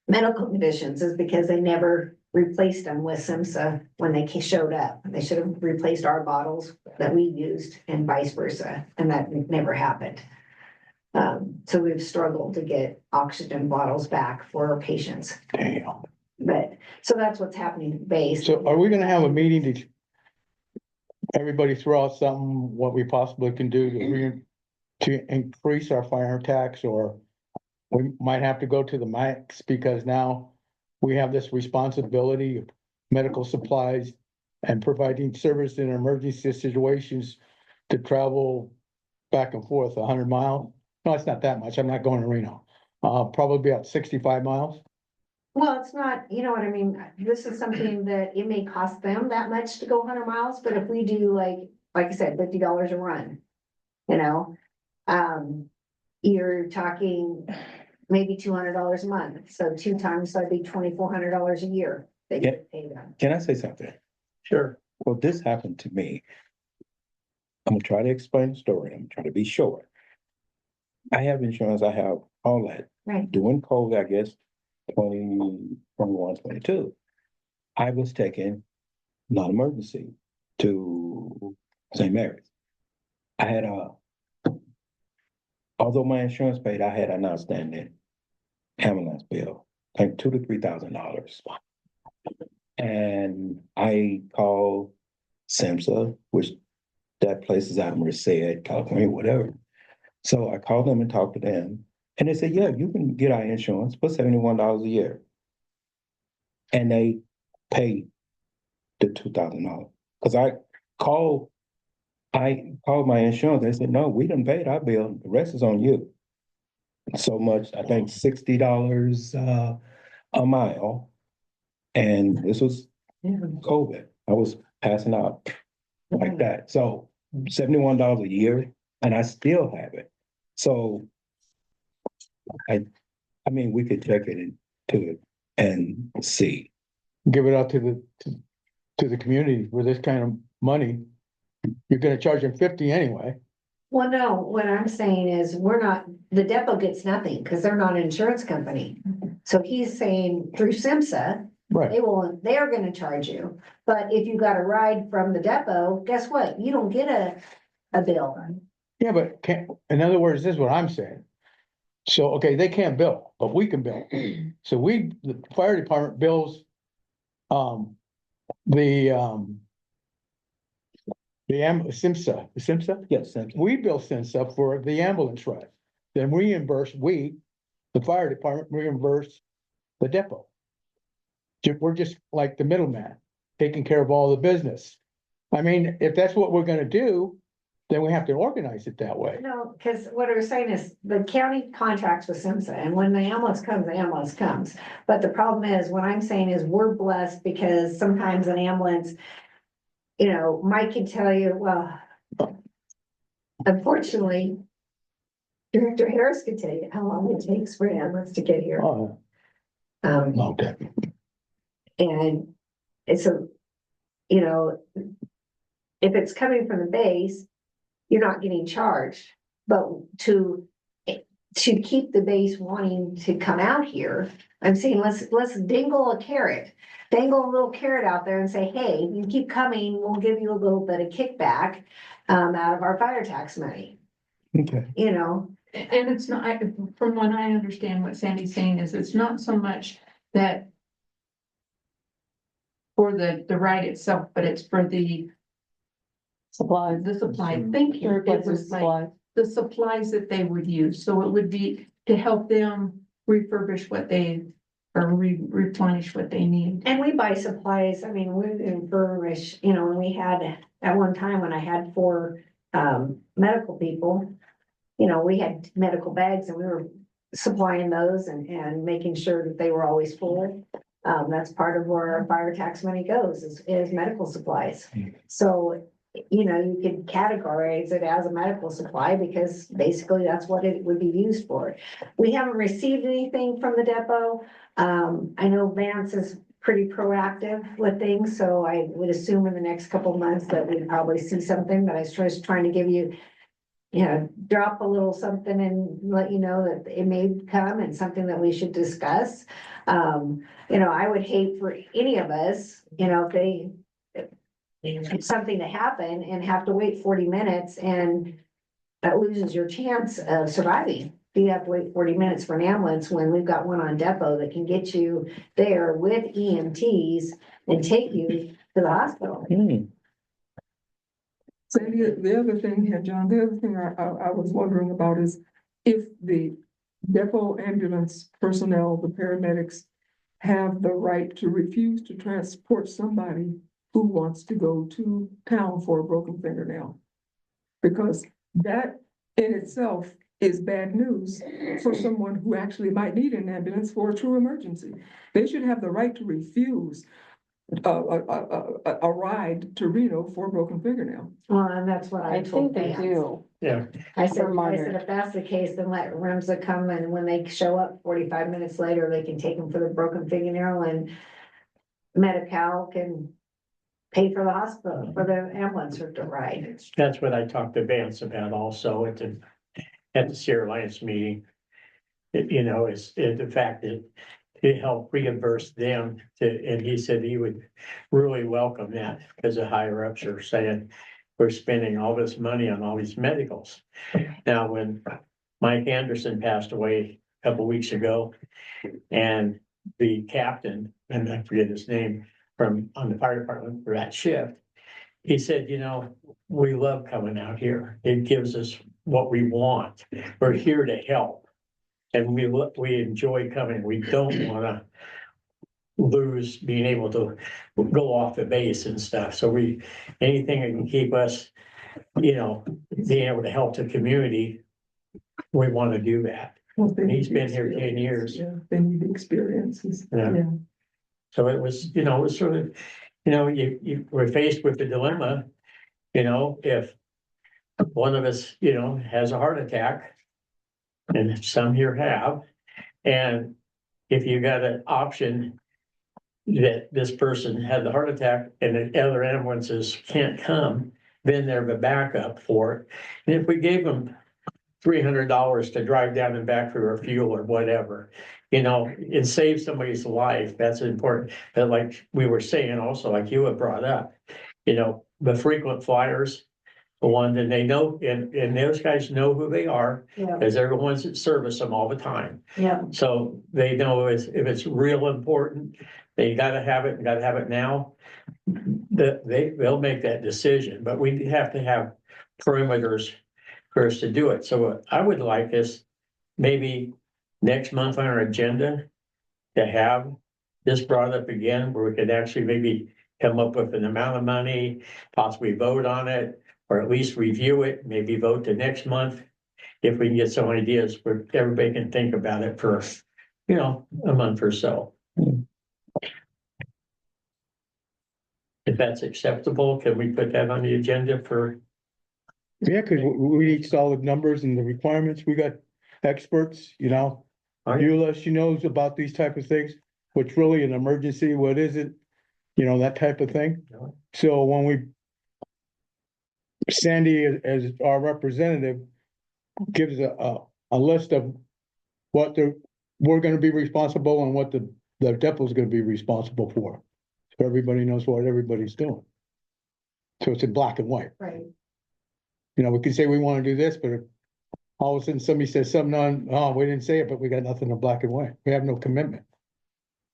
S4: medical conditions, is because they never replaced them with SIMSA when they showed up. They should have replaced our bottles that we used and vice versa, and that never happened. So we've struggled to get oxygen bottles back for our patients.
S5: Damn.
S4: But, so that's what's happening at base.
S5: So are we gonna have a meeting to everybody throw out something, what we possibly can do to increase our fire tax, or we might have to go to the max because now we have this responsibility of medical supplies and providing service in emergency situations to travel back and forth 100 miles. No, it's not that much. I'm not going to Reno. Probably about 65 miles.
S4: Well, it's not, you know what I mean? This is something that it may cost them that much to go 100 miles, but if we do like I said, $50 a run, you're talking maybe $200 a month. So 2 times, so that'd be $2,400 a year that you pay them.
S11: Can I say something?
S3: Sure.
S11: Well, this happened to me. I'm gonna try to explain the story. I'm trying to be short. I have insurance, I have all that.
S4: Right.
S11: During COVID, I guess, 2021, 22, I was taking non-emergency to St. Mary's. I had although my insurance paid, I had an outstanding ambulance bill, like $2,000 to $3,000. And I called SIMSA, which that place is out in Merced, California, whatever. So I called them and talked to them. And they said, yeah, you can get our insurance for $71 a year. And they paid the $2,000. Because I called my insurance. They said, no, we didn't pay our bill. The rest is on you. So much, I think $60 a mile. And this was COVID. I was passing out like that. So $71 a year, and I still have it. So I mean, we could check it into it and see.
S5: Give it out to the community with this kind of money. You're gonna charge them 50 anyway.
S4: Well, no, what I'm saying is the depot gets nothing because they're not an insurance company. So he's saying through SIMSA,
S5: Right.
S4: they are gonna charge you. But if you got a ride from the depot, guess what? You don't get a bill.
S5: Yeah, but in other words, this is what I'm saying. So, okay, they can't bill, but we can bill. So the fire department bills, SIMSA?
S11: Yes, thank you.
S5: We bill SIMSA for the ambulance ride. Then the fire department reimburse the depot. We're just like the middleman, taking care of all the business. I mean, if that's what we're gonna do, then we have to organize it that way.
S4: No, because what I was saying is the county contracts with SIMSA, and when the ambulance comes, the ambulance comes. But the problem is, what I'm saying is we're blessed because sometimes an ambulance, Mike can tell you, well, unfortunately, Director Harris could tell you how long it takes for an ambulance to get here.
S5: Oh, okay.
S4: And it's if it's coming from the base, you're not getting charged. But to keep the base wanting to come out here, I'm saying let's dangle a little carrot out there and say, hey, you keep coming, we'll give you a little bit of kickback out of our fire tax money.
S11: Okay.
S7: And it's not, from what I understand, what Sandy's saying is it's not so much that for the ride itself, but it's for the
S8: Supplies.
S7: the supply. Thank you. It was like the supplies that they would use. So it would be to help them refurbish replenish what they need.
S4: And we buy supplies, I mean, we refurbish, and we had, at one time when I had 4 medical people, we had medical bags and we were supplying those and making sure that they were always full. That's part of where our fire tax money goes is medical supplies. So, you could categorize it as a medical supply because basically that's what it would be used for. We haven't received anything from the depot. I know Vance is pretty proactive with things, so I would assume in the next couple of months that we'd probably see something, but I was just trying to give you, drop a little something and let you know that it may come and something that we should discuss. I would hate for any of us, if something to happen and have to wait 40 minutes and that loses your chance of surviving. You have to wait 40 minutes for an ambulance when we've got one on depot that can get you there with EMTs and take you to the hospital.
S10: Sandy, the other thing here, John, the other thing I was wondering about is if the depot ambulance personnel, the paramedics, have the right to refuse to transport somebody who wants to go to town for a broken fingernail. Because that in itself is bad news for someone who actually might need an ambulance for a true emergency. They should have the right to refuse a ride to Reno for a broken fingernail.
S4: Well, and that's what I
S8: I
S4: told
S8: think they
S4: Vance.
S8: do.
S3: Yeah.
S4: I said, if that's the case, then let REMSA come and when they show up 45 minutes later, they can take them for the broken fingernail and Medi-Cal can pay for the hospital, for the ambulance to ride.
S3: That's what I talked to Vance about also at the Sierra Alliance meeting, you know, is the fact that it helped reimburse them and he said he would really welcome that because the higher ups are saying we're spending all this money on all these medicals. Now, when Mike Anderson passed away a couple weeks ago, and the captain, and I forget his name, on the fire department for that shift, he said, you know, we love coming out here. It gives us what we want. We're here to help. And we enjoy coming. We don't wanna lose being able to go off the base and stuff. So anything that can keep us, you know, being able to help the community, we wanna do that.
S10: Well, they
S3: And he's
S10: need the
S3: been here 10
S10: experience.
S3: years.
S10: Yeah, they need the experiences.
S3: Yeah.
S10: Yeah.
S3: So it was, you know, it was sort of, you know, you were faced with the dilemma, you know, if one of us, you know, has a heart attack, and some here have, and if you got an option that this person had the heart attack and the other ambulances can't come, then they're the backup for it. And if we gave them $300 to drive down and back for their fuel or whatever, you know, and save somebody's life, that's important. But like we were saying also, like you have brought up, you know, the frequent flyers, the one that they know, and those guys know who they are,
S4: Yeah.
S3: because they're the ones that service them all the time.
S4: Yeah.
S3: So they know if it's real important, they gotta have it now. They'll make that decision, but we have to have perimeters for us to do it. So what I would like is maybe next month on our agenda to have this brought up again, where we could actually maybe come up with an amount of money, possibly vote on it, or at least review it, maybe vote the next month. If we can get some ideas where everybody can think about it for, you know, a month or so. If that's acceptable, can we put that on the agenda for?
S5: Yeah, cause we need solid numbers and the requirements. We got experts, you know. Eula, she knows about these type of things, what's really an emergency, what isn't, you know, that type of thing. So when Sandy as our representative gives a list of what we're gonna be responsible and what the depot's gonna be responsible for. So everybody knows what everybody's doing. So it's in black and white.
S4: Right.
S5: You know, we can say we wanna do this, but if all of a sudden somebody says something we didn't say it, but we got nothing in black and white. We have no commitment.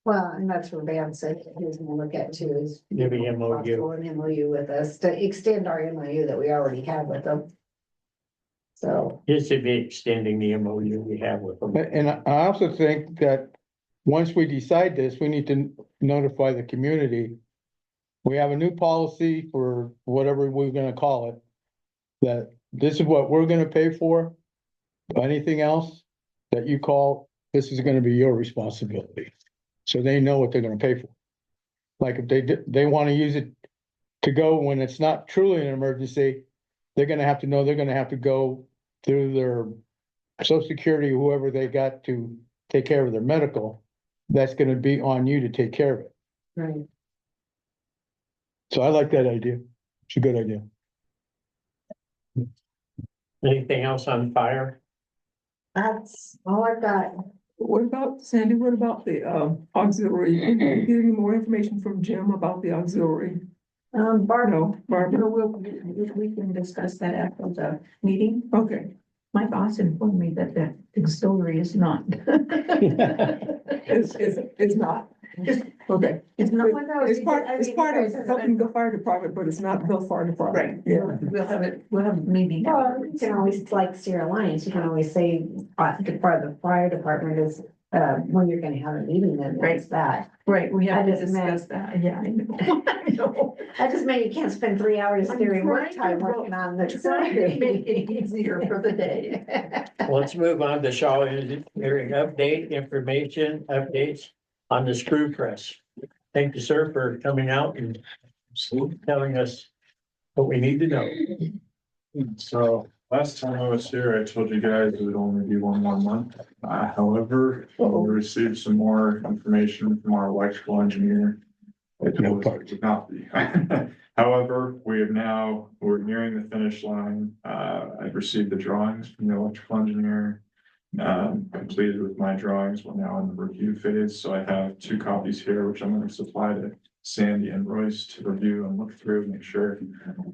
S4: Well, and that's what Van said, he was gonna look at too, is.
S3: Maybe MOU.
S4: possible an MOU with us to extend our MOU that we already have with them. So,
S3: This should be extending the MOU we have with them.
S5: And I also think that once we decide this, we need to notify the community. We have a new policy for whatever we're gonna call it. That this is what we're gonna pay for. Anything else that you call, this is gonna be your responsibility. So they know what they're gonna pay for. Like if they wanna use it to go when it's not truly an emergency, they're gonna have to know they're gonna have to go through their Social Security, whoever they got to take care of their medical. That's gonna be on you to take care of it.
S4: right.
S5: So I like that idea. It's a good idea.
S3: Anything else on fire?
S4: That's all I've got.
S10: What about, Sandy, what about the auxiliary? Can you get any more information from Jim about the auxiliary?
S7: Barbara,
S10: No, Barbara,
S7: we can discuss that after the meeting.
S10: okay.
S7: My boss informed me that the auxiliary is not.
S10: It's not. Okay.
S7: It's not.
S10: It's part of helping the fire department, but it's not the fire department.
S7: Right,
S10: Yeah.
S7: we'll have a meeting.
S4: Well, you can always, like Sierra Alliance, you can always say, part of the fire department is, when you're gonna have a meeting, then it's that.
S7: Right, we have
S4: I
S7: to
S4: just
S7: discuss that, yeah, I know. I know.
S4: That just mean you can't spend 3 hours
S7: I'm
S4: during work
S7: trying to
S4: time
S7: ro-
S4: working on the
S7: Trying to make it easier for the day.
S3: Let's move on to Shaw Engineering update, information updates on the screw press. Thank you, sir, for coming out and telling us what we need to know.
S6: So last time I was here, I told you guys it would only be one more month. However, we received some more information from our electrical engineer. It told us it would not be. However, we're nearing the finish line. I've received the drawings from the electrical engineer. Completed with my drawings, we're now in the review phase, so I have 2 copies here, which I'm gonna supply to Sandy and Royce to review and look through, make sure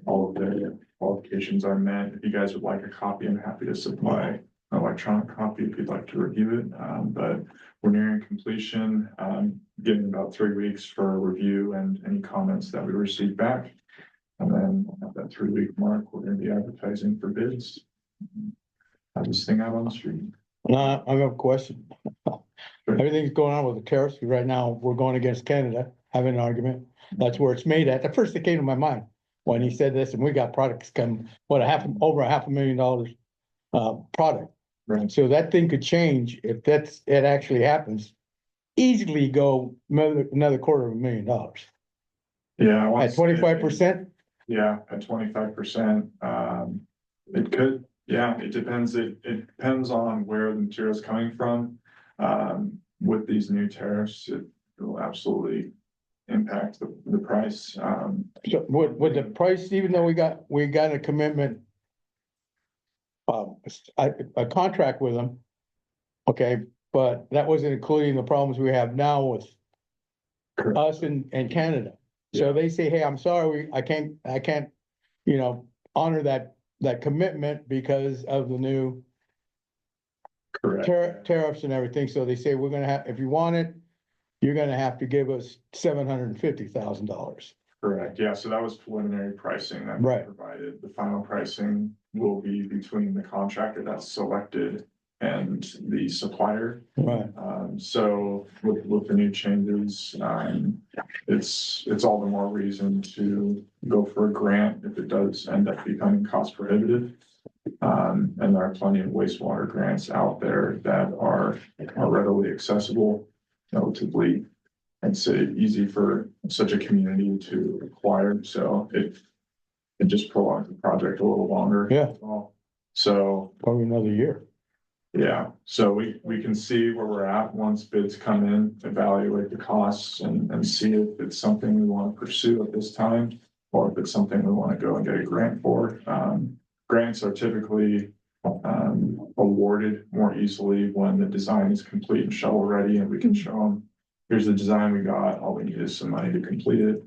S6: all of the qualifications are met. If you guys would like a copy, I'm happy to supply an electronic copy if you'd like to review it, but we're nearing completion, giving about 3 weeks for review and any comments that we receive back. And then at that 3-week mark, we're gonna be advertising for bids. Have this thing out on the street.
S5: I have a question. Everything's going on with the tariffs. Right now, we're going against Canada, having an argument. That's where it's made at. The first that came to my mind when he said this, and we got products come, over $500,000 product.
S6: Right.
S5: So that thing could change if it actually happens. Easily go another $250,000.
S6: Yeah.
S5: At 25%?
S6: Yeah, at 25%. It could, yeah, it depends. It depends on where the material is coming from. With these new tariffs, it will absolutely impact the price.
S5: So would the price, even though we got a commitment, a contract with them, okay, but that wasn't including the problems we have now with us and Canada. So they say, hey, I'm sorry, I can't, honor that commitment because of the new
S6: Correct.
S5: tariffs and everything. So they say, we're gonna have, if you want it, you're gonna have to give us $750,000.
S6: Correct. Yeah. So that was preliminary pricing that we
S5: Right.
S6: provided. The final pricing will be between the contractor that's selected and the supplier.
S5: Right.
S6: So with the new changes, it's all the more reason to go for a grant if it does end up becoming cost prohibitive. And there are plenty of wastewater grants out there that are readily accessible, relatively, I'd say, easy for such a community to acquire. So it just prolongs the project a little longer.
S5: Yeah.
S6: So
S5: Probably another year.
S6: yeah, so we can see where we're at once bids come in, evaluate the costs and see if it's something we want to pursue at this time, or if it's something we want to go and get a grant for. Grants are typically awarded more easily when the design is complete and shovel ready, and we can show them, here's the design we got, all we need is some money to complete it.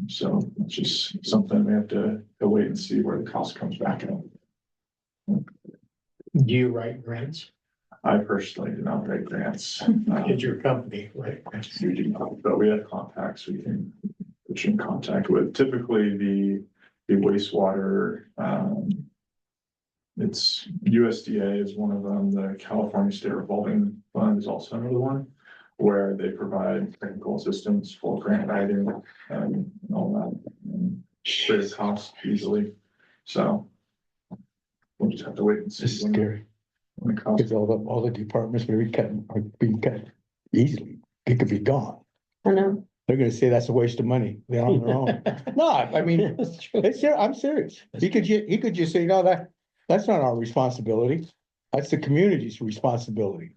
S6: So it's just something we have to wait and see where the cost comes back in.
S3: Do you write grants?
S6: I personally do not write grants.
S3: It's your company, right?
S6: But we have contacts we can put you in contact with. Typically, the wastewater, it's USDA is one of them. The California State Revolving Fund is also another one, where they provide technical assistance for grant writing and all that. And clear costs easily. So we'll just have to wait and see.
S5: This is scary.
S6: When it costs.
S5: Because all the departments are being cut easily. It could be gone.
S8: I know.
S5: They're gonna say that's a waste of money. They're on their own. No, I mean, I'm serious. He could just say, no, that's not our responsibility. That's the community's responsibility.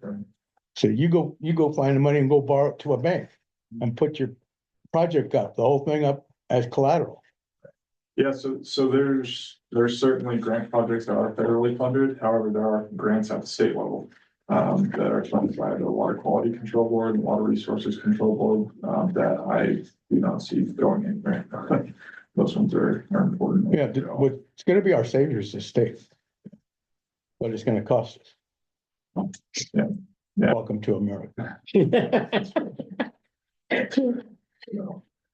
S5: So you go find the money and go borrow it to a bank and put your project up, the whole thing up as collateral.
S6: Yeah, so there's certainly grant projects that are federally funded. However, there are grants at the state level that are funded by the Water Quality Control Board and Water Resources Control Board that I do not see going anywhere. Those ones are important.
S5: Yeah, it's gonna be our saviors, this state. But it's gonna cost us.
S6: Yeah. Yeah.
S5: Welcome to America.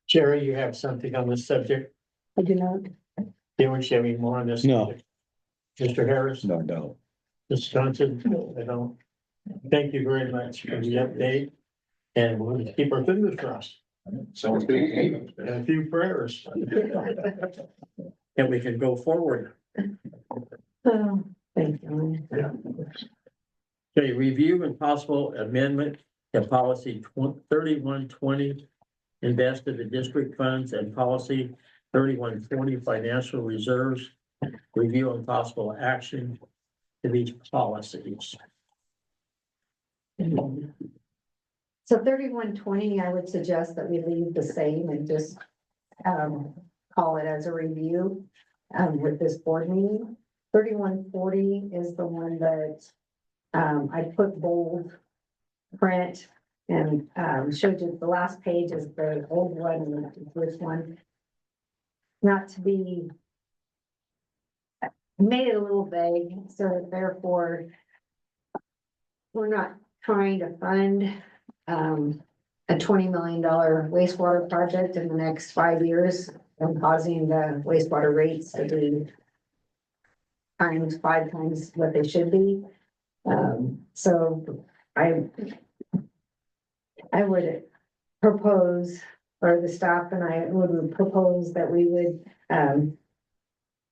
S3: Jerry, you have something on this subject?
S8: I do not.
S3: Do we have any more on this?
S5: No.
S3: subject? Mr. Harris?
S11: No.
S3: Ms. Johnson? I don't. Thank you very much for the update. And we'll keep our fingers crossed.
S6: Sounds good.
S3: And a few prayers. And we can go forward.
S8: Oh, thank you.
S3: Okay, review and possible amendment to policy 3120. Invest in the district funds and policy 3140 financial reserves. Review and possible action to these policies.
S4: So 3120, I would suggest that we leave the same and just call it as a review with this board meeting. 3140 is the one that, I put bold print and, showed you the last page is the old one and this one. Not to be made it a little vague, so therefore we're not trying to fund, a $20 million wastewater project in the next 5 years and causing the wastewater rates to be times 5 times what they should be. So I would propose, or the staff and I would propose that we would,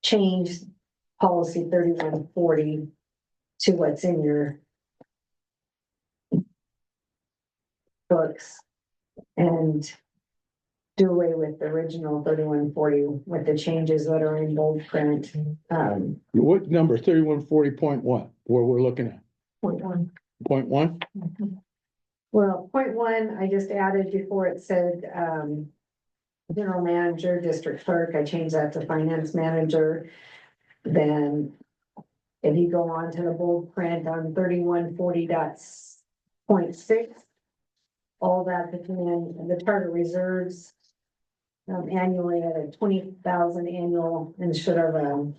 S4: change policy 3140 to what's in your books and do away with the original 3140 with the changes that are in bold print.
S5: What number, 3140.1, where we're looking at,
S4: Point one.
S5: point one?
S4: Well, point one, I just added before it said, general manager, district clerk, I changed that to finance manager. Then if you go on to the bold print on 3140.6, all that between the target reserves annually at a 20,000 annual instead of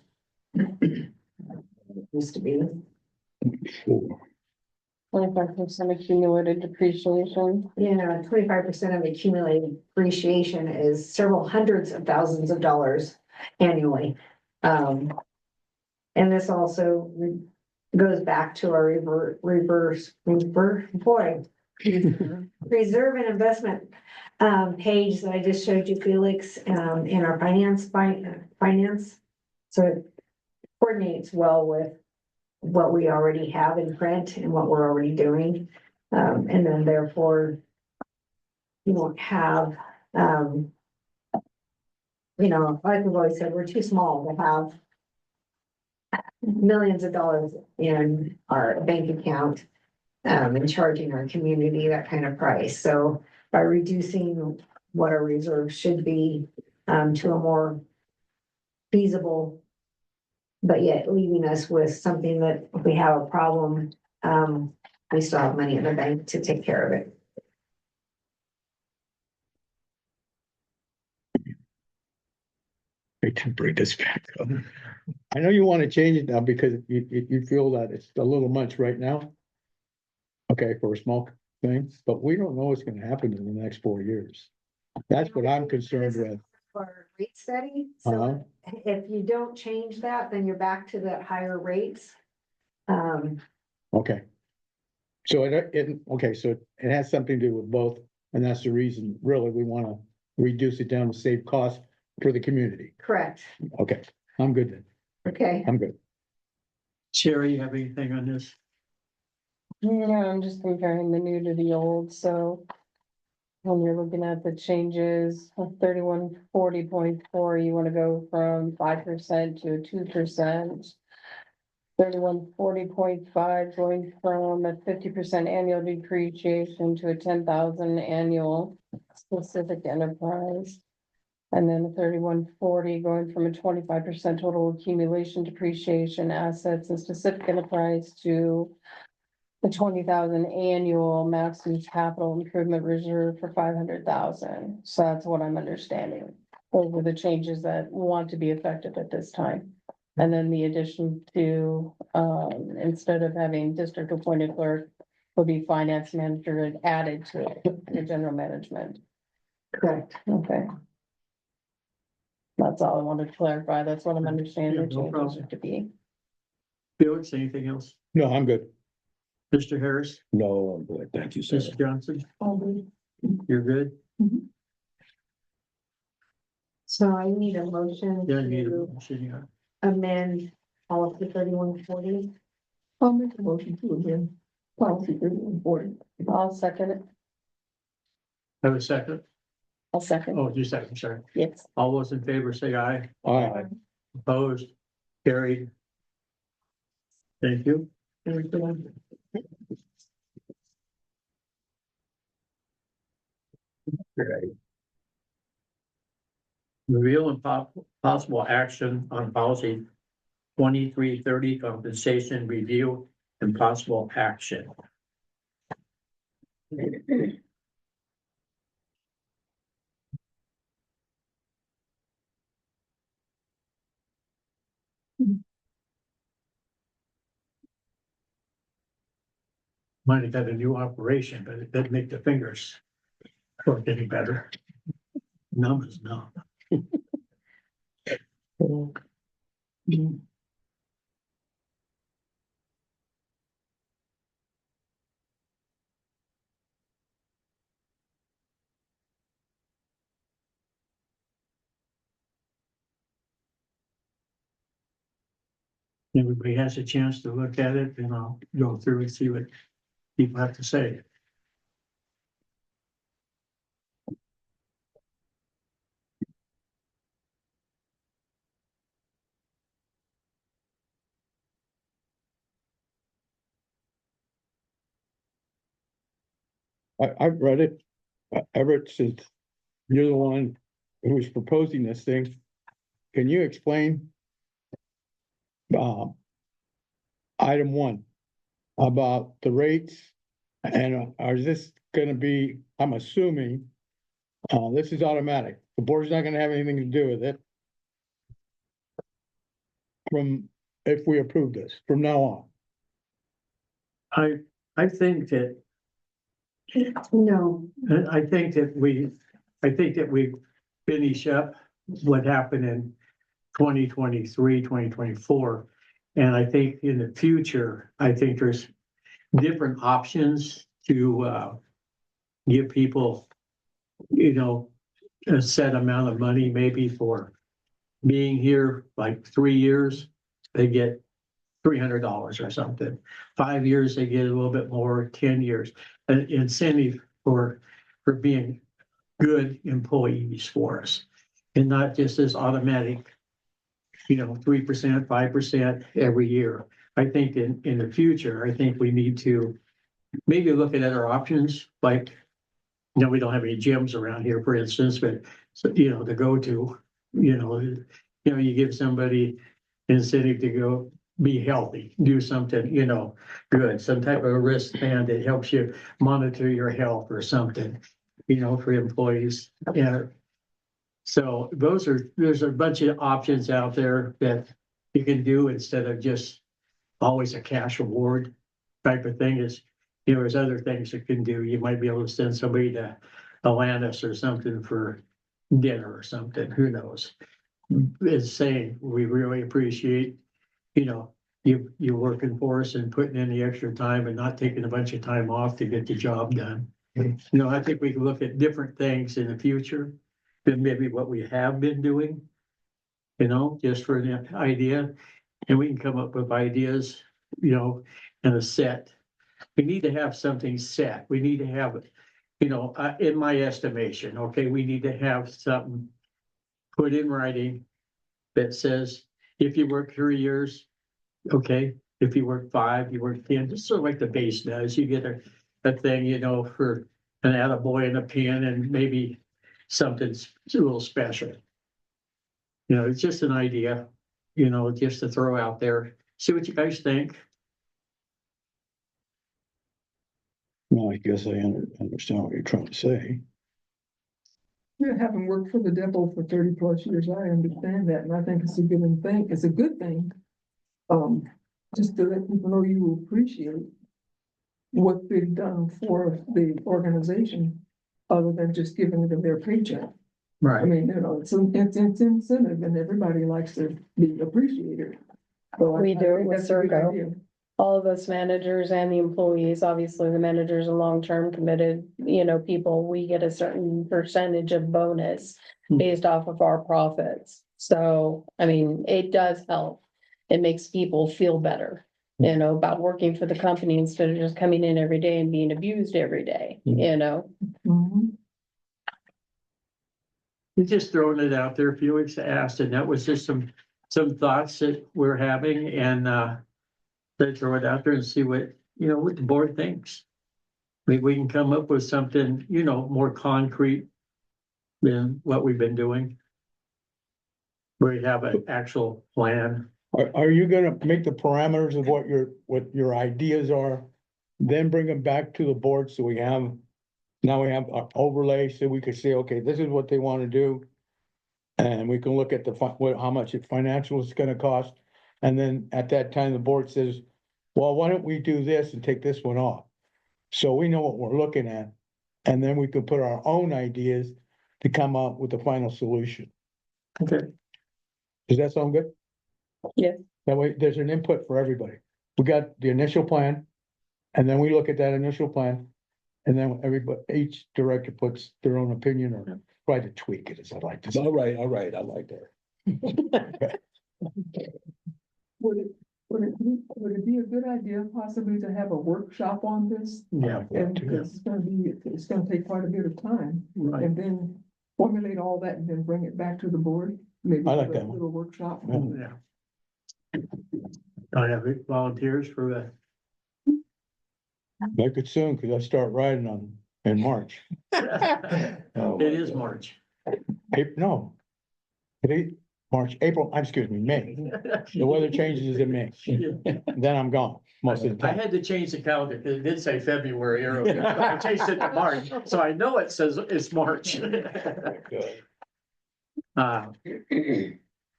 S4: used to be.
S8: 25% accumulated depreciation.
S4: Yeah, 25% of accumulated depreciation is several hundreds of thousands of dollars annually. And this also goes back to our reserve and investment page that I just showed you, Felix, in our finance. So it coordinates well with what we already have in print and what we're already doing. And then therefore you won't have, like we've always said, we're too small to have millions of dollars in our bank account, and charging our community that kind of price. So by reducing what our reserves should be, to a more feasible, but yet leaving us with something that if we have a problem, we still have money in the bank to take care of it.
S5: I can bring this back up. I know you want to change it now because you feel that it's a little much right now. Okay, for a small thing, but we don't know what's gonna happen in the next 4 years. That's what I'm concerned with.
S4: For rate study,
S5: Uh-huh.
S4: so if you don't change that, then you're back to the higher rates.
S5: Okay. So okay, so it has something to do with both, and that's the reason really we want to reduce it down to save costs for the community.
S4: Correct,
S5: Okay, I'm good then.
S4: okay.
S5: I'm good.
S3: Sherry, you have anything on this?
S8: No, I'm just comparing the new to the old, so. When you're looking at the changes, 3140.4, you wanna go from 5% to 2%. 3140.5 going from a 50% annual depreciation to a 10,000 annual specific enterprise. And then 3140 going from a 25% total accumulation depreciation assets and specific enterprise to the 20,000 annual maximum capital improvement reserve for 500,000. So that's what I'm understanding. Those were the changes that want to be effective at this time. And then the addition to, instead of having district appointed clerk, will be finance manager and added to the general management.
S4: Correct.
S8: Okay. That's all I wanted to clarify. That's what I'm understanding the
S3: Yeah, no
S8: changes
S3: problem.
S8: to be.
S3: Felix, anything else?
S5: No, I'm good.
S3: Mr. Harris,
S11: No, I'm good. Thank you, sir.
S3: Mrs. Johnson, you're good?
S4: So I need a motion
S3: Yeah, you need a
S4: to
S3: motion, yeah.
S4: amend policy 3140.
S10: I'll make a motion to amend policy 3140.
S8: I'll second it.
S3: Have a second?
S8: I'll second.
S3: Oh, just a second, sorry.
S8: Yes.
S3: All those in favor say aye.
S5: All right.
S3: Opposed, carried. Thank you. Great. Review and possible action on policy 2330 compensation review and possible action. Might have got a new operation, but it didn't make the fingers work any better. Numbers, no. Everybody has a chance to look at it, and I'll go through and see what people have to say.
S5: I've read it. Everett says, you're the one who was proposing this thing. Can you explain? Item one, about the rates, and are this gonna be, I'm assuming, this is automatic. The board's not gonna have anything to do with it. If we approve this, from now on.
S3: I think that,
S4: No.
S3: I think that we finish up what happened in 2023, 2024. And I think in the future, I think there's different options to give people, a set amount of money, maybe for being here like 3 years, they get $300 or something. 5 years, they get a little bit more. 10 years, an incentive for being good employees for us, and not just this automatic, 3%, 5% every year. I think in the future, I think we need to maybe look at other options, like, we don't have any gyms around here, for instance, but, so, to go to, you give somebody incentive to go be healthy, do something, good, some type of a wristband that helps you monitor your health or something, for employees. Yeah. So there's a bunch of options out there that you can do instead of just always a cash reward type of thing. Is, there's other things you can do. You might be able to send somebody to Atlantis or something for dinner or something, who knows? It's saying, we really appreciate, you working for us and putting in the extra time and not taking a bunch of time off to get the job done. I think we can look at different things in the future than maybe what we have been doing, just for an idea. And we can come up with ideas, in a set. We need to have something set. We need to have, in my estimation, okay, we need to have something put in writing that says, if you work 3 years, okay, if you work 5, you work 10, just sort of like the base does. You get a thing, for an attaboy and a pin, and maybe something's a little special. It's just an idea, just to throw out there. See what you guys think.
S5: Well, I guess I understand what you're trying to say.
S10: Yeah, having worked for the depot for 30+ years, I understand that, and I think it's a good thing. It's a good thing. Just to let people know you appreciate what they've done for the organization, other than just giving them their paycheck. I mean, it's incentive, and everybody likes to be appreciated. So
S8: We do it with
S10: that's a good
S8: Serco.
S10: idea.
S8: All of us managers and the employees, obviously the managers are long-term committed, people, we get a certain percentage of bonus based off of our profits. So, I mean, it does help. It makes people feel better, about working for the company instead of just coming in every day and being abused every day,
S10: Mhm.
S3: You're just throwing it out there. Felix asked, and that was just some thoughts that we're having, and they throw it out there and see what the board thinks. Maybe we can come up with something, more concrete than what we've been doing. Where you have an actual plan.
S5: Are you gonna make the parameters of what your ideas are? Then bring them back to the board so now we have our overlay, so we could say, okay, this is what they wanna do. And we can look at how much financial is gonna cost. And then at that time, the board says, well, why don't we do this and take this one off? So we know what we're looking at. And then we can put our own ideas to come up with the final solution.
S3: Okay.
S5: Does that sound good?
S8: Yes.
S5: That way, there's an input for everybody. We got the initial plan. And then we look at that initial plan. And then each director puts their own opinion or try to tweak it, as I like to say.
S11: All right, I like that.
S10: Would it be a good idea possibly to have a workshop on this?
S3: Yeah.
S10: And it's gonna take quite a bit of time,
S3: Right.
S10: and then formulate all that and then bring it back to the board. Maybe
S5: I like
S10: have a
S5: that one.
S10: little workshop.
S3: Yeah. I have volunteers for that.
S5: Make it soon, cause I start riding in March.
S3: It is March.
S5: No. Excuse me, May. The weather changes in May. Then I'm gone most of the
S3: I
S5: time.
S3: had to change the calendar because it did say February earlier. I changed it to March, so I know it says it's March.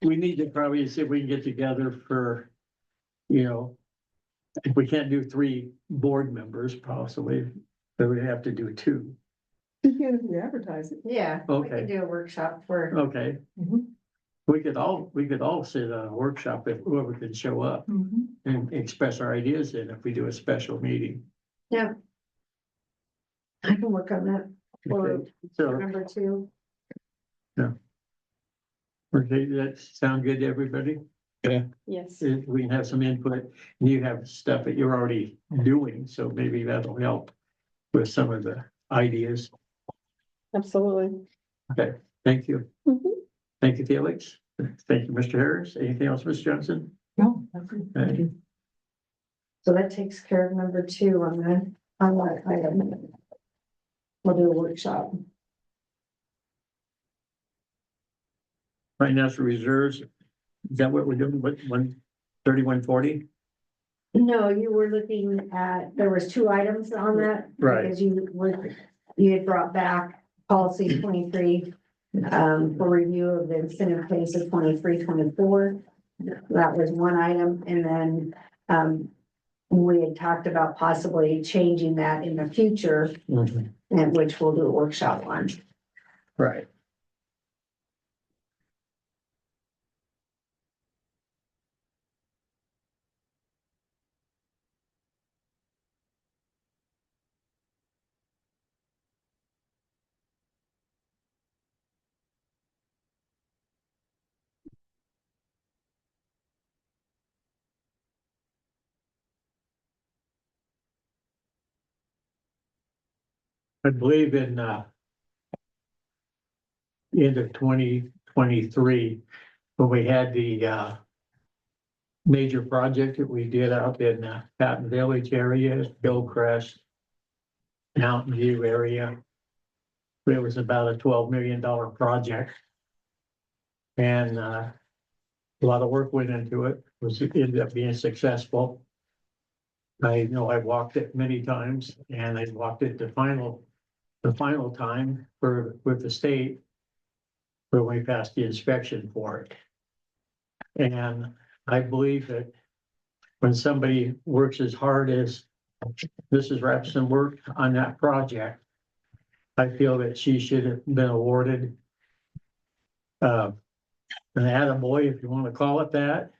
S3: We need to probably see if we can get together for, if we can't do 3 board members possibly, then we have to do 2.
S10: You can if we advertise it.
S4: Yeah.
S3: we could
S4: do a workshop for.
S3: Okay.
S10: Mhm.
S3: We could all sit on a workshop if whoever can show up
S10: Mhm.
S3: and express our ideas in if we do a special meeting.
S4: I can work on that
S3: Okay, so,
S4: number 2.
S3: okay, that sound good to everybody?
S8: Yes.
S3: We can have some input, and you have stuff that you're already doing, so maybe that'll help with some of the ideas.
S8: Absolutely.
S3: Okay, thank you.
S8: Mhm.
S3: Thank you, Felix. Thank you, Mr. Harris. Anything else, Ms. Johnson?
S10: No, that's it. Thank you.
S4: So that takes care of number 2 on that item. We'll do a workshop.
S3: Financial reserves, is that what we're doing, what, 13140?
S4: No, you were looking at, there was 2 items on that.
S3: Right.
S4: Because you had brought back policy 23, for review of the incentive case of 23-24. That was one item, and then, we had talked about possibly changing that in the future, and which we'll do a workshop on.
S3: Right. I believe in, end of 2023, when we had the, major project that we did out in Patton Village area, Hillcrest, Mountain View area. It was about a $12 million project. And, a lot of work went into it, it ended up being successful. I know I walked it many times, and I walked it the final time with the state when we passed the inspection for it. And I believe that when somebody works as hard as Mrs. Rapson worked on that project, I feel that she should have been awarded an attaboy, if you want to call it that,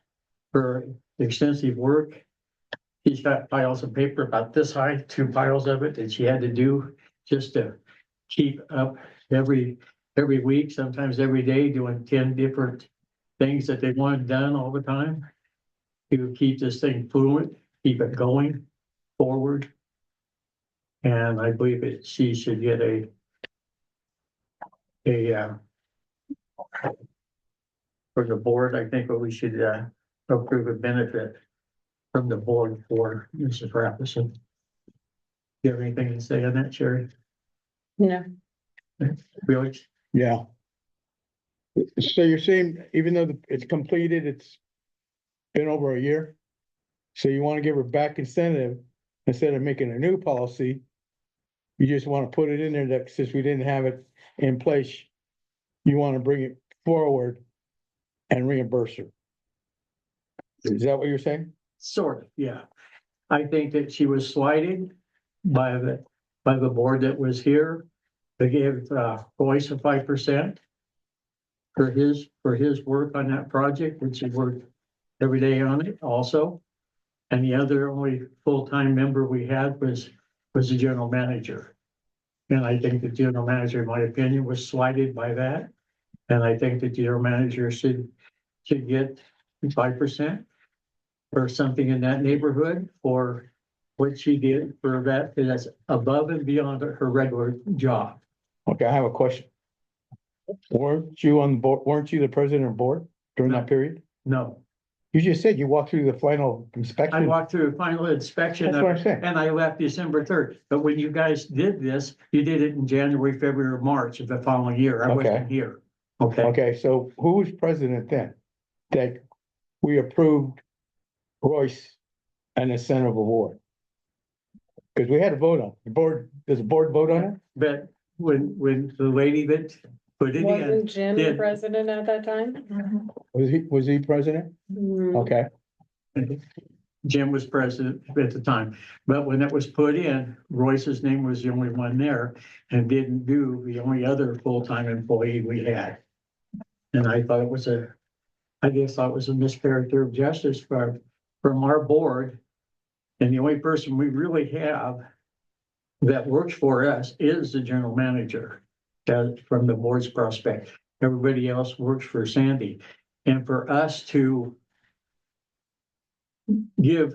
S3: for extensive work. She's got piles of paper about this high, 2 piles of it that she had to do just to keep up every week, sometimes every day, doing 10 different things that they wanted done all the time. To keep this thing fluent, keep it going forward. And I believe that she should get a for the board, I think what we should approve a benefit from the board for Mrs. Rapison. Do you have anything to say on that, Sherry?
S8: No.
S3: Felix?
S5: Yeah. So you're saying, even though it's completed, in over a year. So you want to give her back incentive instead of making a new policy. You just want to put it in there that since we didn't have it in place, you want to bring it forward and reimburse her. Is that what you're saying?
S3: Sort of, yeah. I think that she was slighted by the board that was here. They gave Royce a 5% for his work on that project, which he worked every day on it also. And the other only full-time member we had was the general manager. And I think the general manager, in my opinion, was slighted by that. And I think the general manager should get 5% or something in that neighborhood for what she did for that, because that's above and beyond her regular job.
S5: Okay, I have a question. Weren't you on the board, weren't you the president of the board during that period?
S3: No,
S5: You just said you walked through the final
S3: I
S5: inspection.
S3: walked through a final inspection
S5: That's what I'm saying.
S3: and I left December 3rd. But when you guys did this, you did it in January, February, or March of the following year. I wasn't
S5: Okay.
S3: here. Okay,
S5: Okay, so who was president then? That we approved Royce and the center of award? Because we had a vote on, the board, does the board vote on it?
S3: but when the lady that put it in,
S8: Wasn't Jim
S3: did-
S8: president at that time?
S5: Was he president?
S8: Hmm.
S5: Okay,
S3: Jim was president at the time, but when it was put in, Royce's name was the only one there and didn't do the only other full-time employee we had. And I thought it was a mischaracter of justice from our board. And the only person we really have that works for us is the general manager, from the board's prospect. Everybody else works for Sandy. And for us to give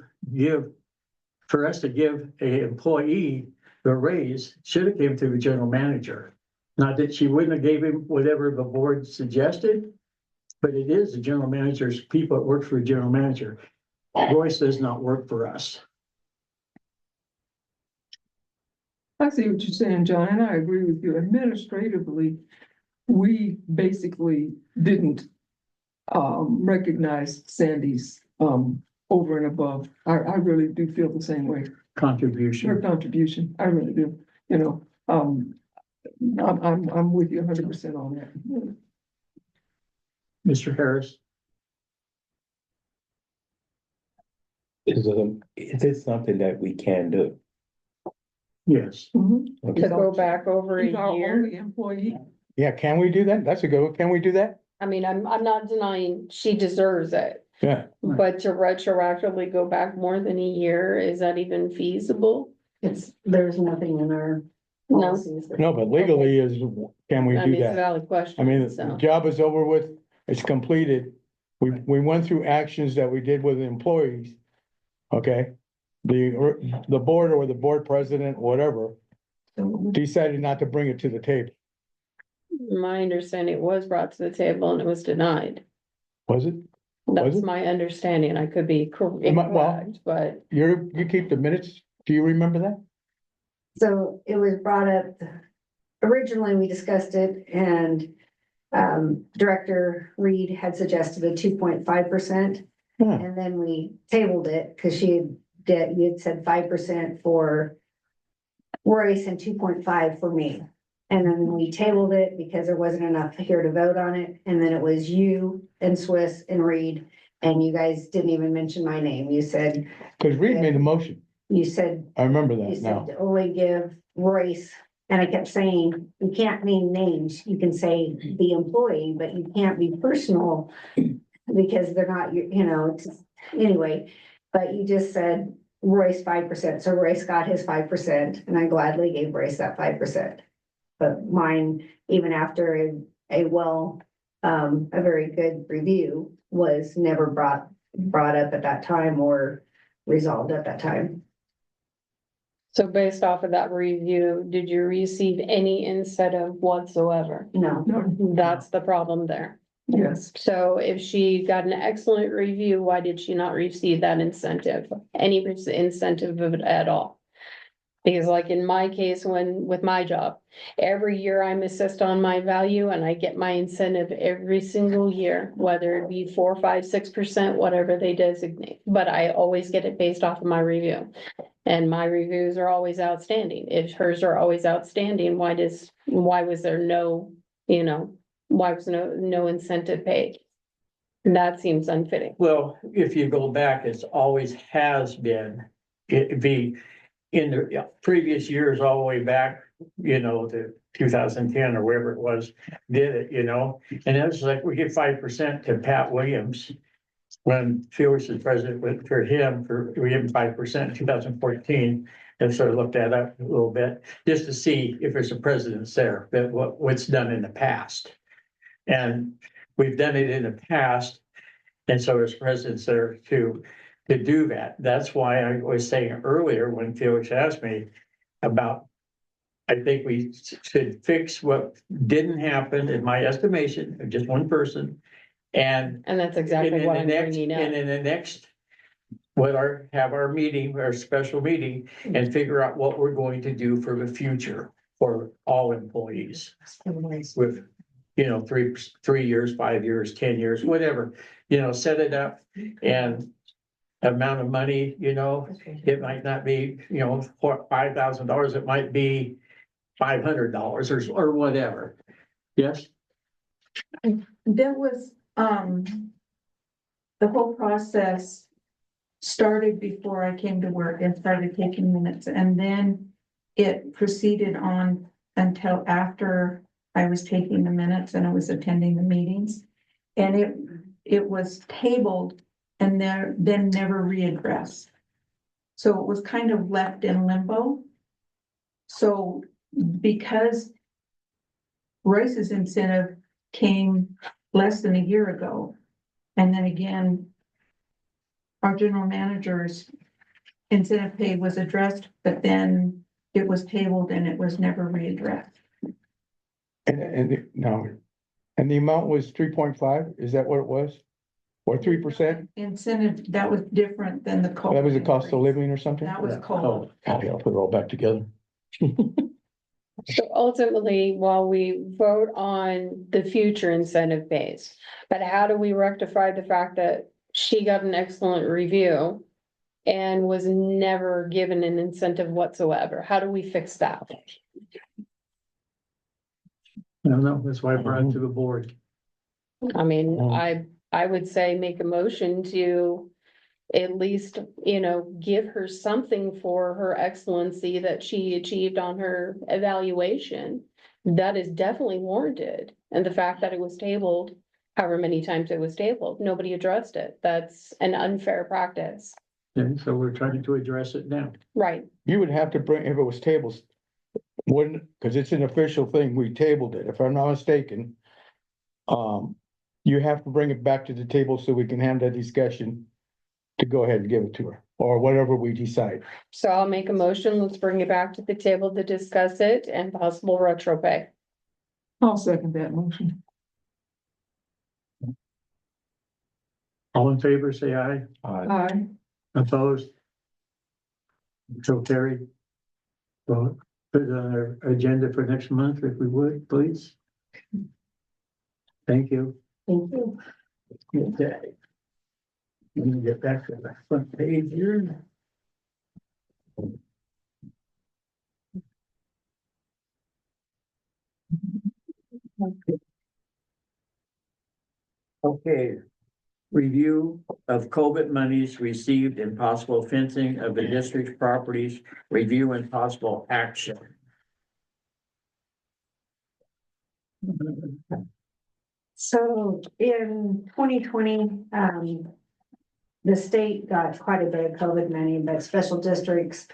S3: a employee the raise, should have came to the general manager. Not that she wouldn't have gave him whatever the board suggested, but it is the general manager's people that work for the general manager. Royce does not work for us.
S10: I see what you're saying, John, and I agree with you. Administratively, we basically didn't recognize Sandy's over and above. I really do feel the same way. Her
S3: Contribution.
S10: contribution, I really do, you know, I'm with you 100% on that.
S3: Mr. Harris,
S11: Is it something that we can do?
S3: yes.
S11: Okay.
S8: To go back over
S10: He's our
S8: a year.
S10: only employee.
S5: yeah, can we do that? That's a good one. Can we do that?
S8: I mean, I'm not denying she deserves it,
S5: Yeah,
S8: but to retroactively go back more than a year, is that even feasible?
S4: There's nothing in our
S8: No.
S4: policies.
S5: no, but legally can we
S8: I
S5: do
S8: mean, it's a
S5: that?
S8: valid
S5: I
S8: question,
S5: mean, the
S8: so.
S5: job is over with, it's completed. We went through actions that we did with the employees. Okay? The board or the board president, whatever, decided not to bring it to the table.
S8: My understanding, it was brought to the table and it was denied.
S5: Was it?
S8: That's
S5: it?
S8: my understanding. I could be
S5: Well-
S8: incorrect, but
S5: You keep the minutes? Do you remember that?
S4: So it was brought up, originally we discussed it and Director Reed had suggested a 2.5%.
S5: Hmm.
S4: And then we tabled it because you had said 5% for Royce and 2.5 for me. And then we tabled it because there wasn't enough here to vote on it. And then it was you and Swiss and Reed, and you guys didn't even mention my name. You said,
S5: Because Reed made the motion.
S4: you said
S5: I remember
S4: you
S5: that now.
S4: said to only give Royce, and I kept saying, you can't name names, you can say the employee, but you can't be personal. Because they're not, anyway, but you just said Royce 5%, so Royce got his 5%, and I gladly gave Royce that 5%. But mine, even after a very good review, was never brought up at that time or resolved at that time.
S8: so based off of that review, did you receive any incentive whatsoever?
S4: No,
S10: No,
S8: That's the problem there.
S10: yes,
S8: So if she got an excellent review, why did she not receive that incentive? Any incentive of it at all? Because like in my case, with my job, every year I'm assessed on my value and I get my incentive every single year, whether it be 4, 5, 6%, whatever they designate. But I always get it based off of my review. And my reviews are always outstanding. If hers are always outstanding, why was there no, why was no incentive paid? That seems unfitting.
S3: Well, if you go back, it's always has been, it'd be in the previous years, all the way back, to 2010 or wherever it was, did it, and it was like, we give 5% to Pat Williams. When Felix was president, we give him 5% in 2014, and sort of looked that up a little bit, just to see if there's a precedence there, that what's done in the past. And we've done it in the past, and so there's precedence there to do that. That's why I was saying earlier, when Felix asked me about, I think we should fix what didn't happen, in my estimation, of just one person. And
S8: that's exactly what I'm bringing up.
S3: And in the next, have our meeting, our special meeting, and figure out what we're going to do for the future for all employees. With, 3 years, 5 years, 10 years, whatever, set it up, and amount of money, it might not be, $5,000, it might be $500 or whatever. Yes?
S7: There was, the whole process started before I came to work and started taking minutes, and then it proceeded on until after I was taking the minutes and I was attending the meetings. And it was tabled and then never readdressed. So it was kind of left in limbo. So because Royce's incentive came less than a year ago, and then again, our general manager's incentive pay was addressed, but then it was tabled and it was never readdressed.
S5: And the amount was 3.5, is that what it was? Or 3%?
S7: Incentive, that was different than the COLA.
S5: That was the cost of
S7: increase.
S5: living or something?
S7: That was
S3: Oh,
S7: COLA.
S5: God, I'll put it all back together.
S8: So ultimately, while we vote on the future incentive base, but how do we rectify the fact that she got an excellent review and was never given an incentive whatsoever? How do we fix that?
S3: I don't know, that's why I brought it to the board.
S8: I mean, I would say make a motion to at least, give her something for her excellency that she achieved on her evaluation. That is definitely warranted. And the fact that it was tabled, however many times it was tabled, nobody addressed it. That's an unfair practice.
S3: And so we're trying to address it now.
S8: Right.
S5: You would have to bring, if it was tabled, wouldn't, because it's an official thing, we tabled it, if I'm not mistaken. You have to bring it back to the table so we can have that discussion to go ahead and give it to her, or whatever we decide.
S8: So I'll make a motion. Let's bring it back to the table to discuss it and possible retro pay.
S10: I'll second that motion.
S3: All in favor, say aye.
S10: Aye.
S3: Opposed? So carried. Well, put it on our agenda for next month, if we would, please. Thank you.
S8: Thank you.
S3: Okay. Let me get back to the front page here. Okay. Review of COVID monies received and possible fencing of the district's properties, review and possible action.
S1: So in 2020, the state got quite a bit of COVID money, but special districts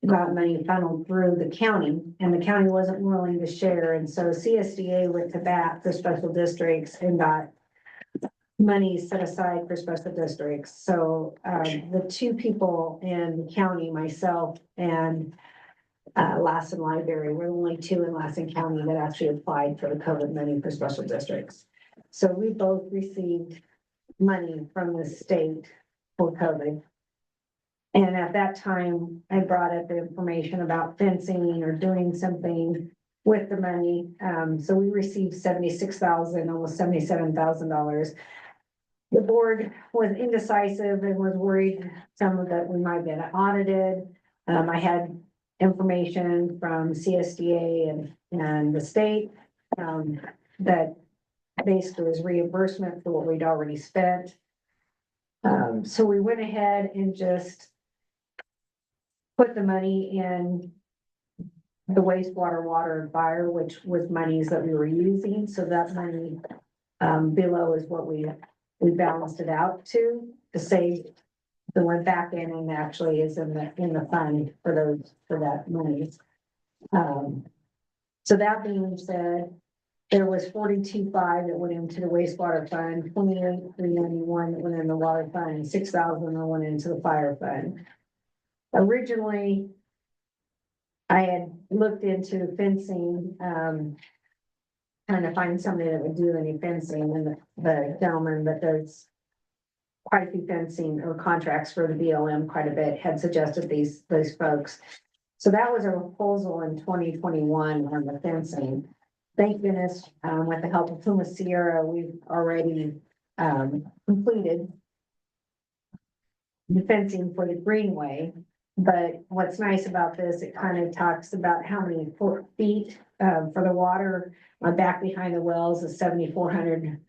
S1: got money funneled through the county, and the county wasn't willing to share. And so CSDA went to bat for special districts and got money set aside for special districts. So the two people in the county, myself and Lassen Library, were the only two in Lassen County that actually applied for the COVID money for special districts. So we both received money from the state for COVID. And at that time, I brought up the information about fencing or doing something with the money. So we received $76,000, almost $77,000. The board was indecisive and was worried some of that we might have been audited. I had information from CSDA and the state, that basically was reimbursement for what we'd already spent. So we went ahead and just put the money in the wastewater, water and fire, which was monies that we were using. So that money below is what we balanced it out to save. The went back in and actually is in the fund for that money. So that being said, there was 42.5 that went into the wastewater fund, 28,391 that went in the water fund, and 6,000 that went into the fire fund. Originally, I had looked into fencing, trying to find somebody that would do any fencing, and the gentleman that does quite a few fencing or contracts for the BLM quite a bit had suggested those folks. So that was a proposal in 2021 on the fencing. Thank goodness, with the help of Puma Sierra, we've already completed the fencing for the greenway. But what's nice about this, it kind of talks about how many feet for the water. My back behind the wells is 7,400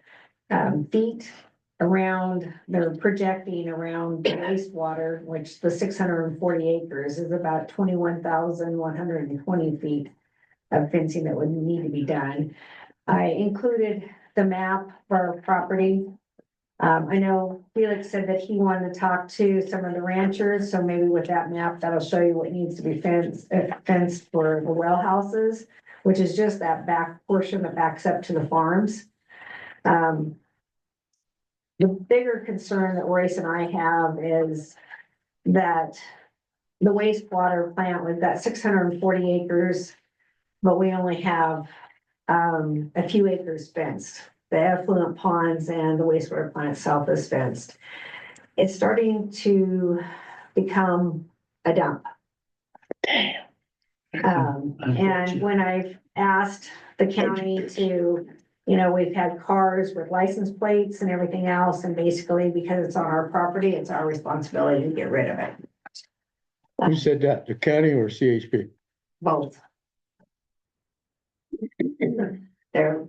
S1: feet around. They're projecting around the wastewater, which the 640 acres is about 21,120 feet of fencing that would need to be done. I included the map for our property. I know Felix said that he wanted to talk to some of the ranchers, so maybe with that map, that'll show you what needs to be fenced for the well houses, which is just that back portion that backs up to the farms. The bigger concern that Royce and I have is that the wastewater plant, we've got 640 acres, but we only have a few acres fenced. The effluent ponds and the wastewater plant itself is fenced. It's starting to become a dump. Damn. And when I've asked the county to, we've had cars with license plates and everything else, and basically because it's on our property, it's our responsibility to get rid of it.
S5: Who said that, the county or CHP?
S1: Both.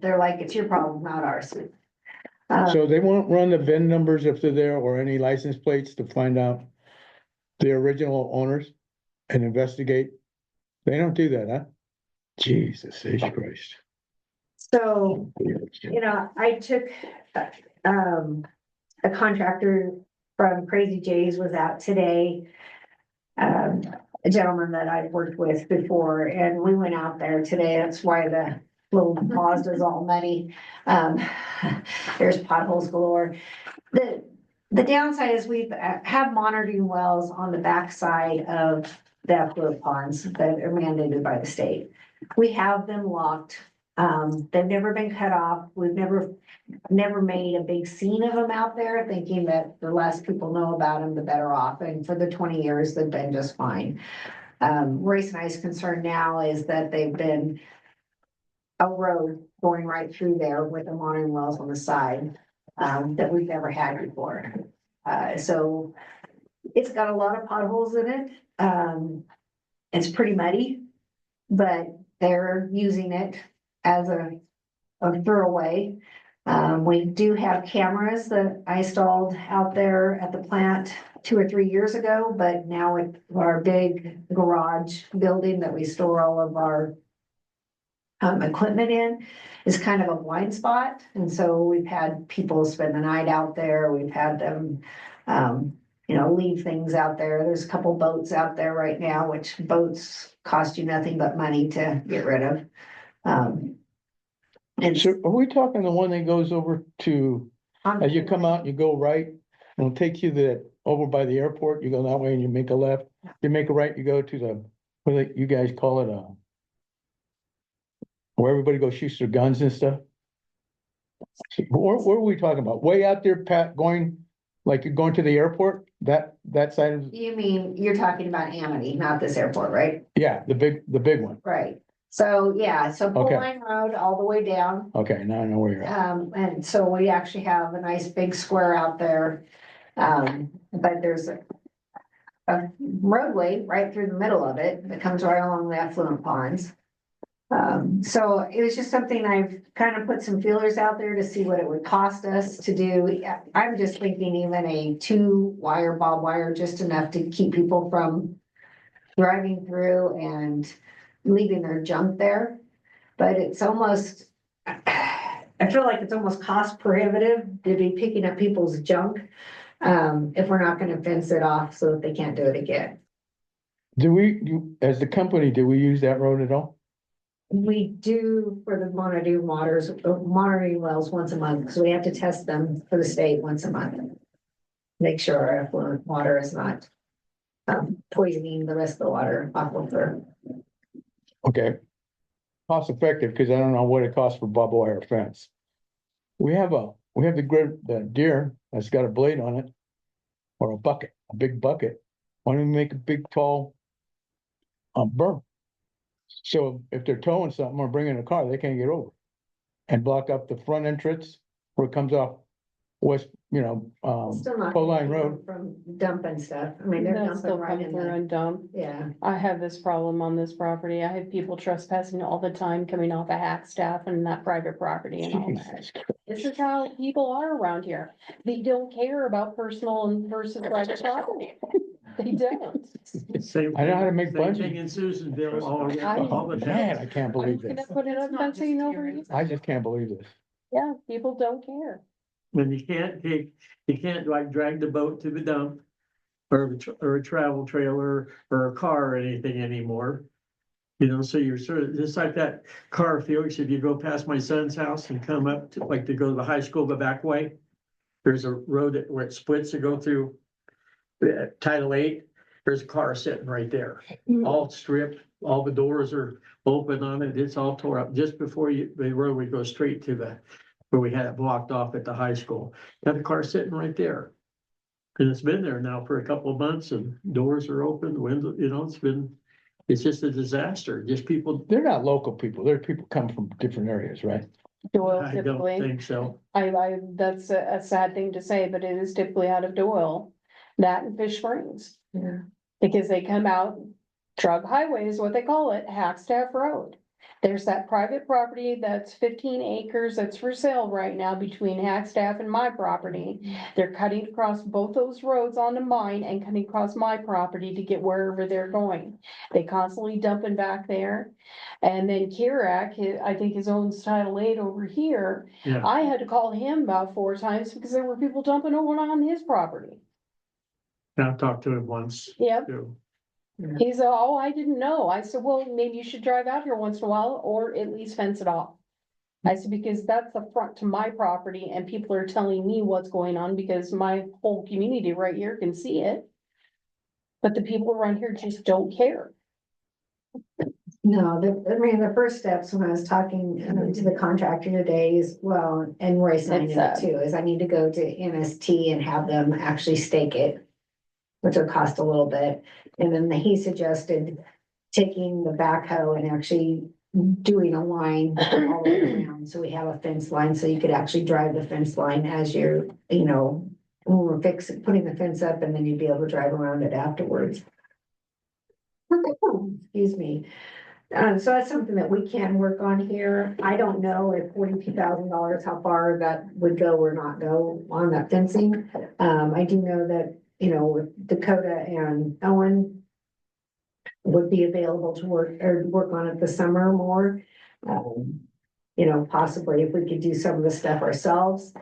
S1: They're like, it's your problem, not ours.
S5: So they won't run the VIN numbers if they're there or any license plates to find out the original owners and investigate? They don't do that, huh? Jesus H. Christ.
S1: So, I took, a contractor from Crazy J's was out today. A gentleman that I've worked with before, and we went out there today. That's why the little Mazda's all muddy. There's potholes galore. The downside is we have monitoring wells on the backside of the effluent ponds that are mandated by the state. We have them locked. They've never been cut off. We've never made a big scene of them out there, thinking that the less people know about them, the better off. And for the 20 years, they've been just fine. Royce and I's concern now is that they've been a road going right through there with the monitoring wells on the side, that we've never had before. So it's got a lot of potholes in it. It's pretty muddy, but they're using it as a throwaway. We do have cameras that I installed out there at the plant 2 or 3 years ago, but now with our big garage building that we store all of our equipment in is kind of a blind spot. And so we've had people spend the night out there. We've had them, leave things out there. There's a couple boats out there right now, which boats cost you nothing but money to get rid of. And
S5: So are we talking the one that goes over to, as you come out, you go right, and it'll take you over by the airport, you go that way and you make a left, you make a right, you go to what do you guys call it, where everybody goes shoots their guns and stuff? Where are we talking about? Way out there, Pat, going Like you're going to the airport, that side of,
S1: You mean, you're talking about Amity, not this airport, right?
S5: yeah, the big one.
S1: Right. So, yeah, so Bull
S5: Okay.
S1: Line Road all the way down.
S5: Okay, now I know where you're at.
S1: And so we actually have a nice big square out there. But there's a roadway right through the middle of it that comes right along the effluent ponds. So it was just something I've kind of put some feelers out there to see what it would cost us to do. I'm just thinking even a 2-wire barbed wire, just enough to keep people from driving through and leaving their junk there. But it's almost, I feel like it's almost cost prohibitive to be picking up people's junk, if we're not gonna fence it off so that they can't do it again.
S5: As the company, do we use that road at all?
S1: We do for the monitoring wells once a month, because we have to test them for the state once a month. Make sure our effluent water is not poisoning the rest of the water aquifer.
S5: Okay. Cost effective, because I don't know what it costs for barbed wire fence. We have the deer that's got a blade on it. Or a big bucket. Why don't we make a big tall berm? So if they're towing something or bringing a car, they can't get over. And block up the front entrance where it comes off west,
S1: Still not
S5: Pole Line Road.
S1: from dumping stuff. I mean, they're
S8: That's
S1: dumping
S8: still
S1: right
S8: coming
S1: in
S8: through
S1: there.
S8: and dump.
S1: Yeah.
S8: I have this problem on this property. I have people trespassing all the time coming off of hack staff and that private property and all that.
S5: Jesus
S8: This is how people are around here. They don't care about personal and versus private property. They don't.
S3: Same
S5: I know how to
S3: thing-
S5: make
S3: same
S5: budget.
S3: thing in Susanville, all the
S5: Oh, man, I can't
S8: I'm
S5: believe
S8: gonna
S5: this.
S8: put it up fencing over here.
S5: I just can't believe this.
S8: Yeah, people don't care.
S3: When you can't like drag the boat to the dump. Or a travel trailer or a car or anything anymore. So you're sort of, just like that car Felix, if you go past my son's house and come up to go to the high school the back way. There's a road where it splits to go through Title 8. There's a car sitting right there, all stripped, all the doors are open on it, it's all tore up just before the road would go straight to where we had it blocked off at the high school. Got the car sitting right there. And it's been there now for a couple of months and doors are open, windows, it's just a disaster, just people.
S5: They're not local people. They're people come from different areas, right?
S8: Doyle
S3: I don't
S8: typically,
S3: think so.
S8: that's a sad thing to say, but it is typically out of Doyle. That and Fish Springs.
S1: Yeah.
S8: Because they come out, drug highway is what they call it, Hackstaff Road. There's that private property that's 15 acres that's for sale right now between Hackstaff and my property. They're cutting across both those roads onto mine and cutting across my property to get wherever they're going. They constantly dumping back there. And then Kirak, I think his owns Title 8 over here.
S3: Yeah,
S8: I had to call him about 4 times because there were people dumping over on his property.
S3: I've talked to him once.
S8: Yep.
S3: too.
S8: He said, oh, I didn't know. I said, well, maybe you should drive out here once in a while or at least fence it off. I said, because that's the front to my property and people are telling me what's going on because my whole community right here can see it. But the people around here just don't care.
S1: No, the first steps when I was talking to the contractor today is, well, and Roy signed it too, is I need to go to MST and have them actually stake it. Which will cost a little bit, and then he suggested taking the backhoe and actually doing a line all the way around, so we have a fence line, so you could actually drive the fence line as you're, when we're putting the fence up, and then you'd be able to drive around it afterwards. Excuse me. So that's something that we can work on here. I don't know if $42,000, how far that would go or not go on that fencing. I do know that, with Dakota and Owen would be available to work on it this summer more. Possibly if we could do some of the stuff ourselves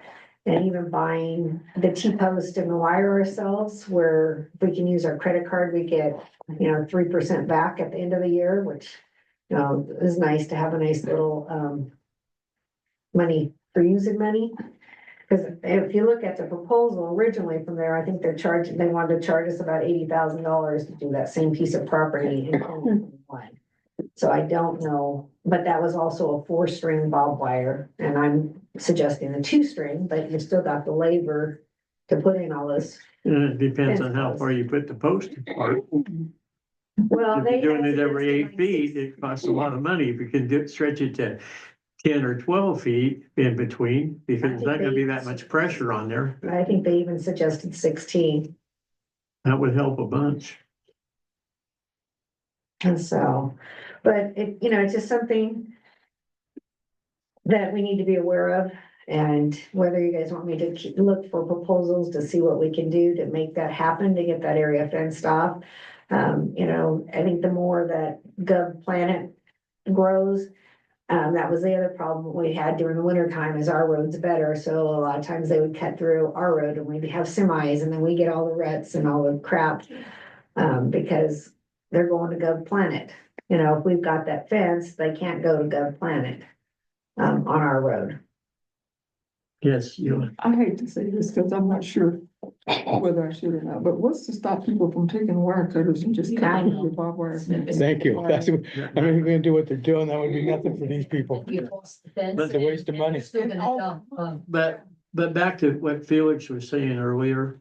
S1: and even buying the T-post and the wire ourselves, where if we can use our credit card, we get, 3% back at the end of the year, which, is nice to have a nice little, money for using money. Because if you look at the proposal originally from there, I think they wanted to charge us about $80,000 to do that same piece of property in 2021. So I don't know, but that was also a 4-string barbed wire, and I'm suggesting a 2-string, but you still got the labor to put in all this.
S3: And it depends on how far you put the post apart.
S1: Well,
S3: If
S1: they.
S3: you're doing
S1: had
S3: it every
S1: suggested
S3: 8 feet, it costs a lot of money. If you can stretch it to 10 or 12 feet in between, because there's not gonna be that much pressure on there.
S1: I think they even suggested 16.
S3: That would help a bunch.
S1: And so, but it, it's just something that we need to be aware of. And whether you guys want me to look for proposals to see what we can do to make that happen, to get that area fenced off. I think the more that Gov Planet grows, that was the other problem we had during the winter time is our road's better. So a lot of times they would cut through our road and we'd have semis and then we get all the ruts and all the crap. Because they're going to Gov Planet. If we've got that fence, they can't go to Gov Planet on our road.
S3: Yes, you,
S10: I hate to say this because I'm not sure whether I should or not, but what's to stop people from taking wire cutters and just
S1: I
S10: cutting
S1: know.
S10: the barbed wire?
S5: Thank you. That's, what- I mean, if we're gonna do what they're doing, that would be nothing for these people.
S2: That's
S5: That's a waste of money.
S2: Still gonna dump,
S3: but back to what Felix was saying earlier.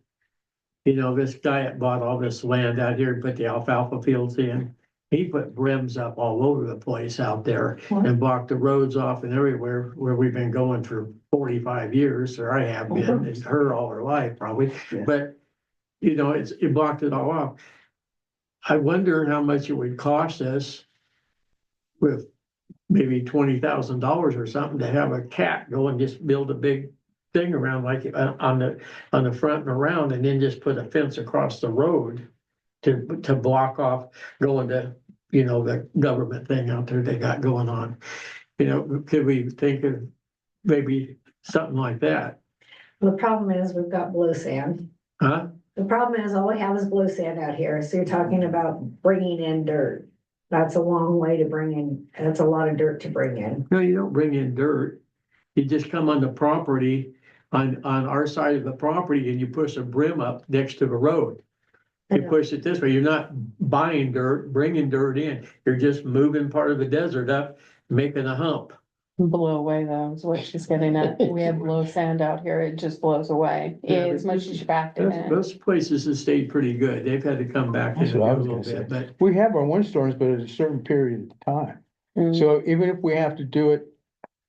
S3: This guy that bought all this land out here and put the alfalfa fields in. He put brims up all over the place out there and blocked the roads off and everywhere where we've been going for 45 years, or I have been, and her all her life probably.
S10: Yeah.
S3: But, it blocked it all off. I wonder how much it would cost us with maybe $20,000 or something to have a cat go and just build a big thing around like on the front and around, and then just put a fence across the road to block off going to, the government thing out there they got going on. Could we think of maybe something like that?
S1: The problem is we've got blow sand.
S3: Huh?
S1: The problem is all we have is blow sand out here. So you're talking about bringing in dirt. That's a long way to bring in. That's a lot of dirt to bring in.
S3: No, you don't bring in dirt. You just come on the property, on our side of the property, and you push a brim up next to the road. You push it this way, you're not buying dirt, bringing dirt in, you're just moving part of the desert up, making a hump.
S8: Blow away though, is what she's getting at. We have blow sand out here, it just blows away,
S3: Yeah,
S8: as much as you backed it in.
S3: Those places have stayed pretty good. They've had to come back in
S5: That's
S3: a
S5: what I was
S3: little
S5: gonna
S3: bit,
S5: say.
S3: but
S5: We have our windstorms, but at a certain period of time.
S8: Mm.
S5: So even if we have to do it,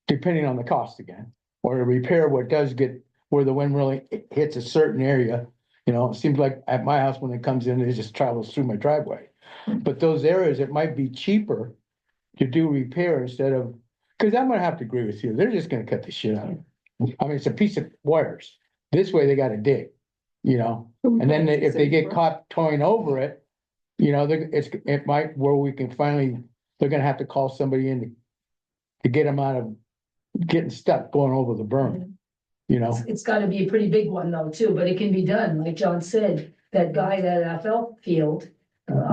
S5: depending on the cost again, or to repair what does get, where the wind really hits a certain area. It seems like at my house, when it comes in, it just travels through my driveway. But those areas, it might be cheaper to do repair instead of, because I'm gonna have to agree with you, they're just gonna cut the shit out of it. I mean, it's a piece of wires. This way they gotta dig, and then if they get caught towing over it, it might, where we can finally, they're gonna have to call somebody in to get them out of getting stuck going over the berm.
S2: It's gotta be a pretty big one though, too, but it can be done, like John said, that guy that alfalfa field.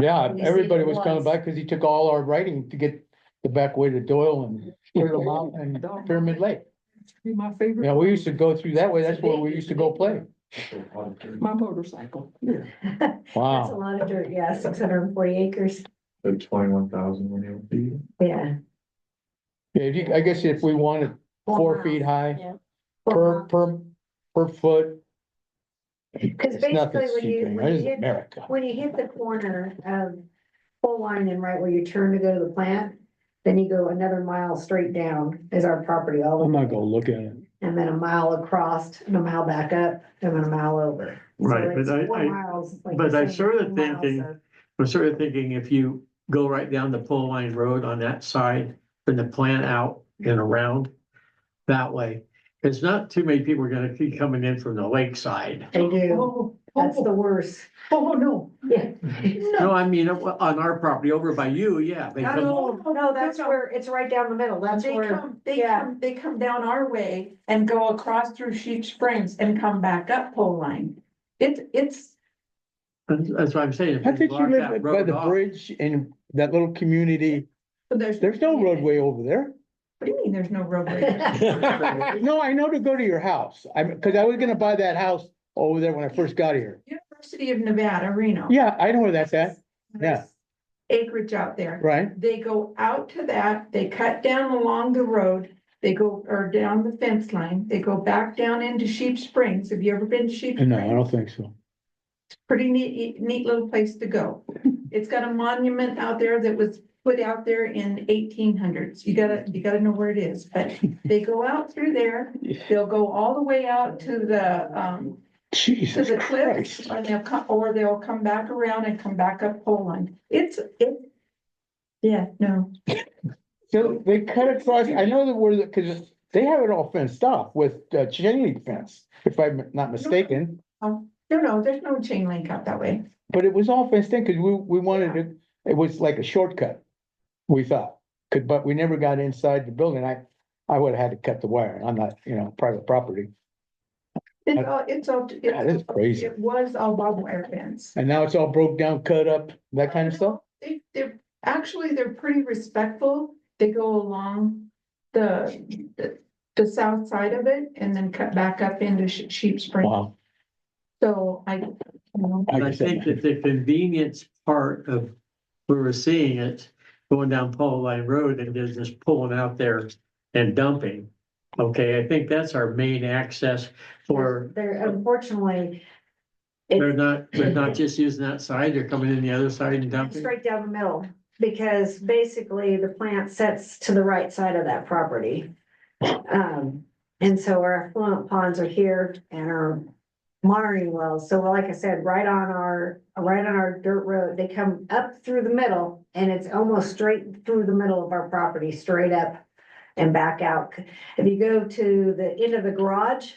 S5: Yeah,
S2: we seen
S5: everybody
S2: it
S5: was coming
S2: once.
S5: back because he took all our writing to get the back way to Doyle and Turtle Mountain and Pyramid Lake.
S10: Be my favorite.
S5: We used to go through that way. That's where we used to go play.
S10: My motorcycle, yeah.
S1: That's a
S5: Wow.
S1: lot of dirt. Yeah, 640 acres.
S6: Like 21,000 linear feet.
S1: Yeah.
S5: Yeah, I guess if we wanted 4 feet high
S8: Yeah.
S5: per foot,
S1: Because
S5: it's nothing
S1: basically
S5: secret. It is America.
S1: when you hit the corner of pole line and right where you turn to go to the plant, then you go another mile straight down is our property all the
S5: I'm
S1: way.
S5: not gonna look at it.
S1: And then a mile across and a mile back up and then a mile over. So
S3: Right, but
S1: it's
S3: I-
S1: 4
S3: I-
S1: miles, like
S3: but
S1: you're
S3: I'm
S1: saying,
S3: sort of
S1: 4 miles
S3: thinking-
S1: of-
S3: I'm sort of thinking if you go right down the pole line road on that side, from the plant out and around that way. There's not too many people are gonna keep coming in from the lakeside.
S1: They do.
S10: Oh,
S1: That's the worst.
S10: no.
S1: Yeah.
S3: No, I mean, on our property over by you, yeah, they come,
S1: No, that's where, it's right down the middle. That's where, yeah.
S7: They come down our way and go across through Sheep Springs and come back up pole line. It's,
S3: that's what I'm saying. if
S5: I
S3: they
S5: think you
S3: block
S5: live
S3: that
S5: by
S3: road
S5: the
S3: off-
S5: bridge in that little community. There's no roadway over there.
S7: What do you mean there's no roadway?
S5: No, I know to go to your house. Because I was gonna buy that house over there when I first got here.
S7: University of Nevada, Reno.
S5: Yeah, I know where that's at. Yeah.
S7: Acreage out there.
S5: Right?
S7: They go out to that, they cut down along the road they go, or down the fence line, they go back down into Sheep Springs. Have you ever been to Sheep
S5: No, I
S7: Springs?
S5: don't think so.
S7: Pretty neat little place to go. It's got a monument out there that was put out there in 1800s. You gotta know where it is, but they go out through there. They'll go all the way out to to
S5: Jesus
S7: the cliffs,
S5: Christ.
S7: or they'll come back around and come back up Poland. Yeah, no,
S5: So they cut across, I know that where, because they have it all fenced off with chain link fence, if I'm not mistaken.
S7: no, there's no chain link out that way.
S5: But it was all fenced in because we wanted it, it was like a shortcut, we thought. But we never got inside the building. I would have had to cut the wire. I'm not, private property. That is crazy.
S7: It was all barbed wire fence.
S5: And now it's all broke down, cut up, that kind of stuff?
S7: They're pretty respectful. They go along the south side of it and then cut back up into Sheep Springs.
S5: Wow.
S7: So
S3: I think that the convenience part of, we were seeing it going down Paul Line Road and they're just pulling out there and dumping. Okay, I think that's our main access for,
S1: They're unfortunately.
S3: they're not just using that side, they're coming in the other side and dumping.
S1: Straight down the middle, because basically the plant sets to the right side of that property. And so our affluent ponds are here and our monitoring wells, so like I said, right on our dirt road, they come up through the middle and it's almost straight through the middle of our property, straight up and back out. If you go to the end of the garage,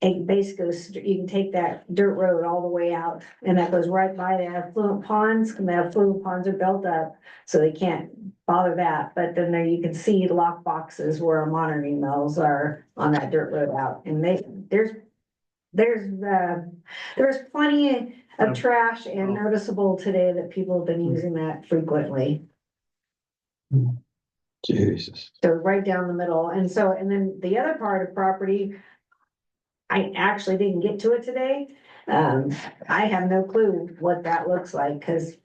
S1: it basically, you can take that dirt road all the way out, and that goes right by the affluent ponds, and the affluent ponds are built up, so they can't bother that, but then there you can see lock boxes where our monitoring wells are on that dirt road out, and there's plenty of trash and noticeable today that people have been using that frequently.
S11: Jesus.
S1: So right down the middle, and then the other part of property, I actually didn't get to it today. I have no clue what that looks like, cause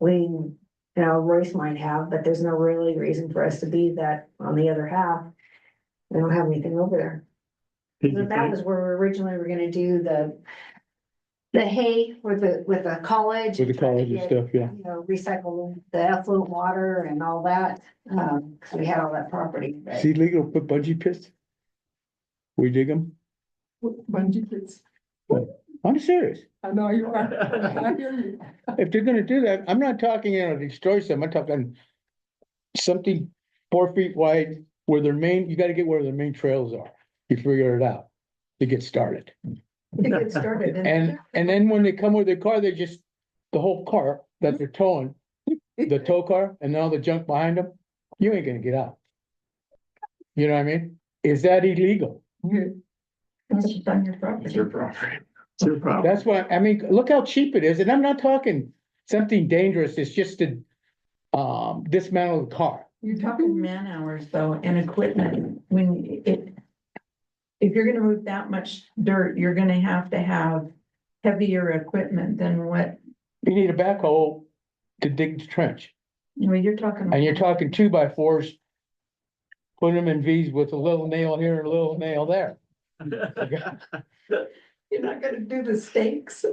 S1: Royce might have, but there's no really reason for us to be that on the other half. We don't have anything over there. But that was where we originally were gonna do the hay with the college.
S5: With the college and stuff, yeah.
S1: Recycle the effluent water and all that. We had all that property. but-
S5: Is it legal to put bungee pits? We dig them?
S10: Bungee pits.
S5: I'm serious.
S10: I know you are. I hear you.
S5: If they're gonna do that, I'm not talking, destroy some, I'm talking something 4 feet wide where you gotta get where their main trails are. You figure it out to get started.
S7: to get started.
S5: And then when they come with their car, they just, the whole car that they're towing, the tow car and all the junk behind them, you ain't gonna get out. You know what I mean? Is that illegal?
S7: It's on your property.
S6: It's your property.
S3: It's your problem.
S5: That's why, look how cheap it is, and I'm not talking something dangerous, it's just to dismantle the car.
S7: You're talking man hours though, and equipment, if you're gonna move that much dirt, you're gonna have to have heavier equipment than what,
S5: You need a backhoe to dig the trench,
S7: you're talking.
S5: and you're talking 2x4s. Put them in V's with a little nail here and a little nail there.
S7: You're not gonna do the stakes.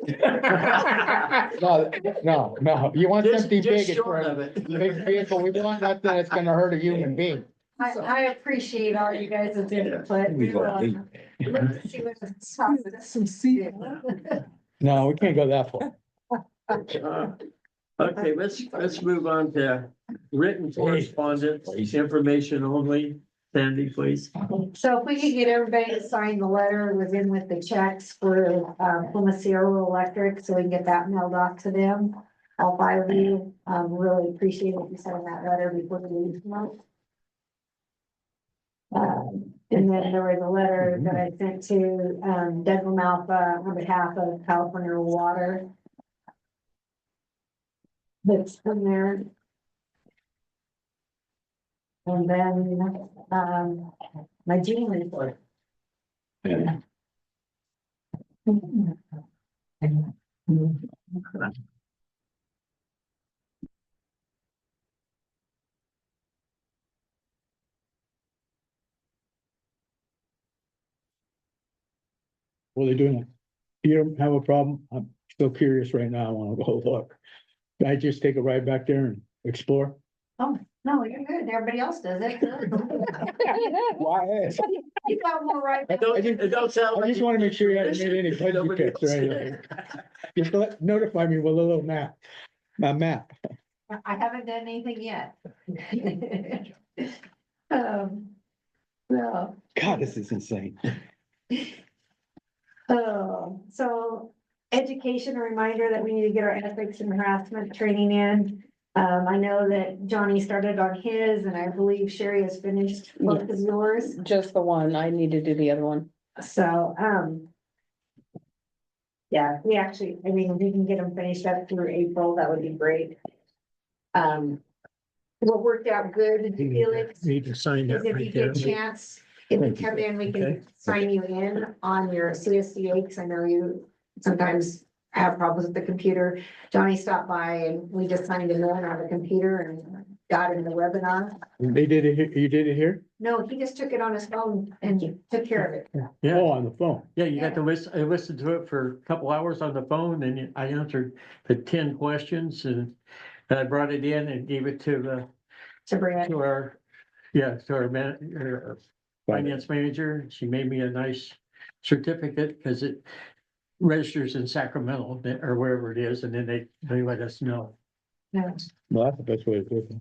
S5: No, you want something
S3: Just
S5: big, it's for
S3: short of
S5: a
S3: it.
S5: big vehicle, we want nothing that's gonna hurt a human being.
S1: I appreciate all you guys' input.
S11: We gonna leave.
S1: Let's see what the-
S10: Some seed.
S5: No, we can't go that far.
S3: Okay, let's move on to written correspondence, information only. Sandy, please.
S1: So if we could get everybody to sign the letter within with the checks for Plymouth Sierra Electric, so we can get that mailed off to them. All 5 of you, really appreciate if you sign that letter before the leave tomorrow. And then there was a letter that I sent to Denver Alpha on behalf of California Water. That's in there. And then, my Gene report.
S5: what they're doing. You don't have a problem? I'm still curious right now. I wanna go look. Can I just take a ride back there and explore?
S1: Oh, no, you're good. Everybody else does it.
S5: Why ask?
S1: You got more right.
S3: It don't sound
S5: I
S3: like
S5: just wanna make sure you haven't made any budget
S3: Nobody
S5: cuts,
S3: else.
S5: right? Just notify me with a little map, my map.
S1: I haven't done anything yet. So,
S5: God, this is insane.
S1: so education, a reminder that we need to get our ethics and harassment training in. I know that Johnny started on his, and I believe Sherry has finished both of yours.
S8: Just the one, I need to do the other one.
S1: So, yeah, we actually, I mean, if we can get them finished up through April, that would be great. What worked out good, Felix,
S3: Need to sign
S1: is
S3: that
S1: if you
S3: right there.
S1: get a chance, if you come in, we
S3: Okay.
S1: can sign you in on your CSCA, because I know you sometimes have problems with the computer. Johnny stopped by and we just signed him in on the computer and got in the webinar.
S5: They did it, you did it here?
S1: No, he just took it on his phone and took care of it.
S3: Yeah.
S5: Oh, on the phone.
S3: Yeah, you got to listen, I listened to it for a couple hours on the phone and I answered the 10 questions and I brought it in and gave it to
S1: Sabrina,
S3: our, to our finance manager. She made me a nice certificate because it registers in Sacramento or wherever it is, and then they let us know.
S1: yeah.
S5: Well, that's the best way to do it.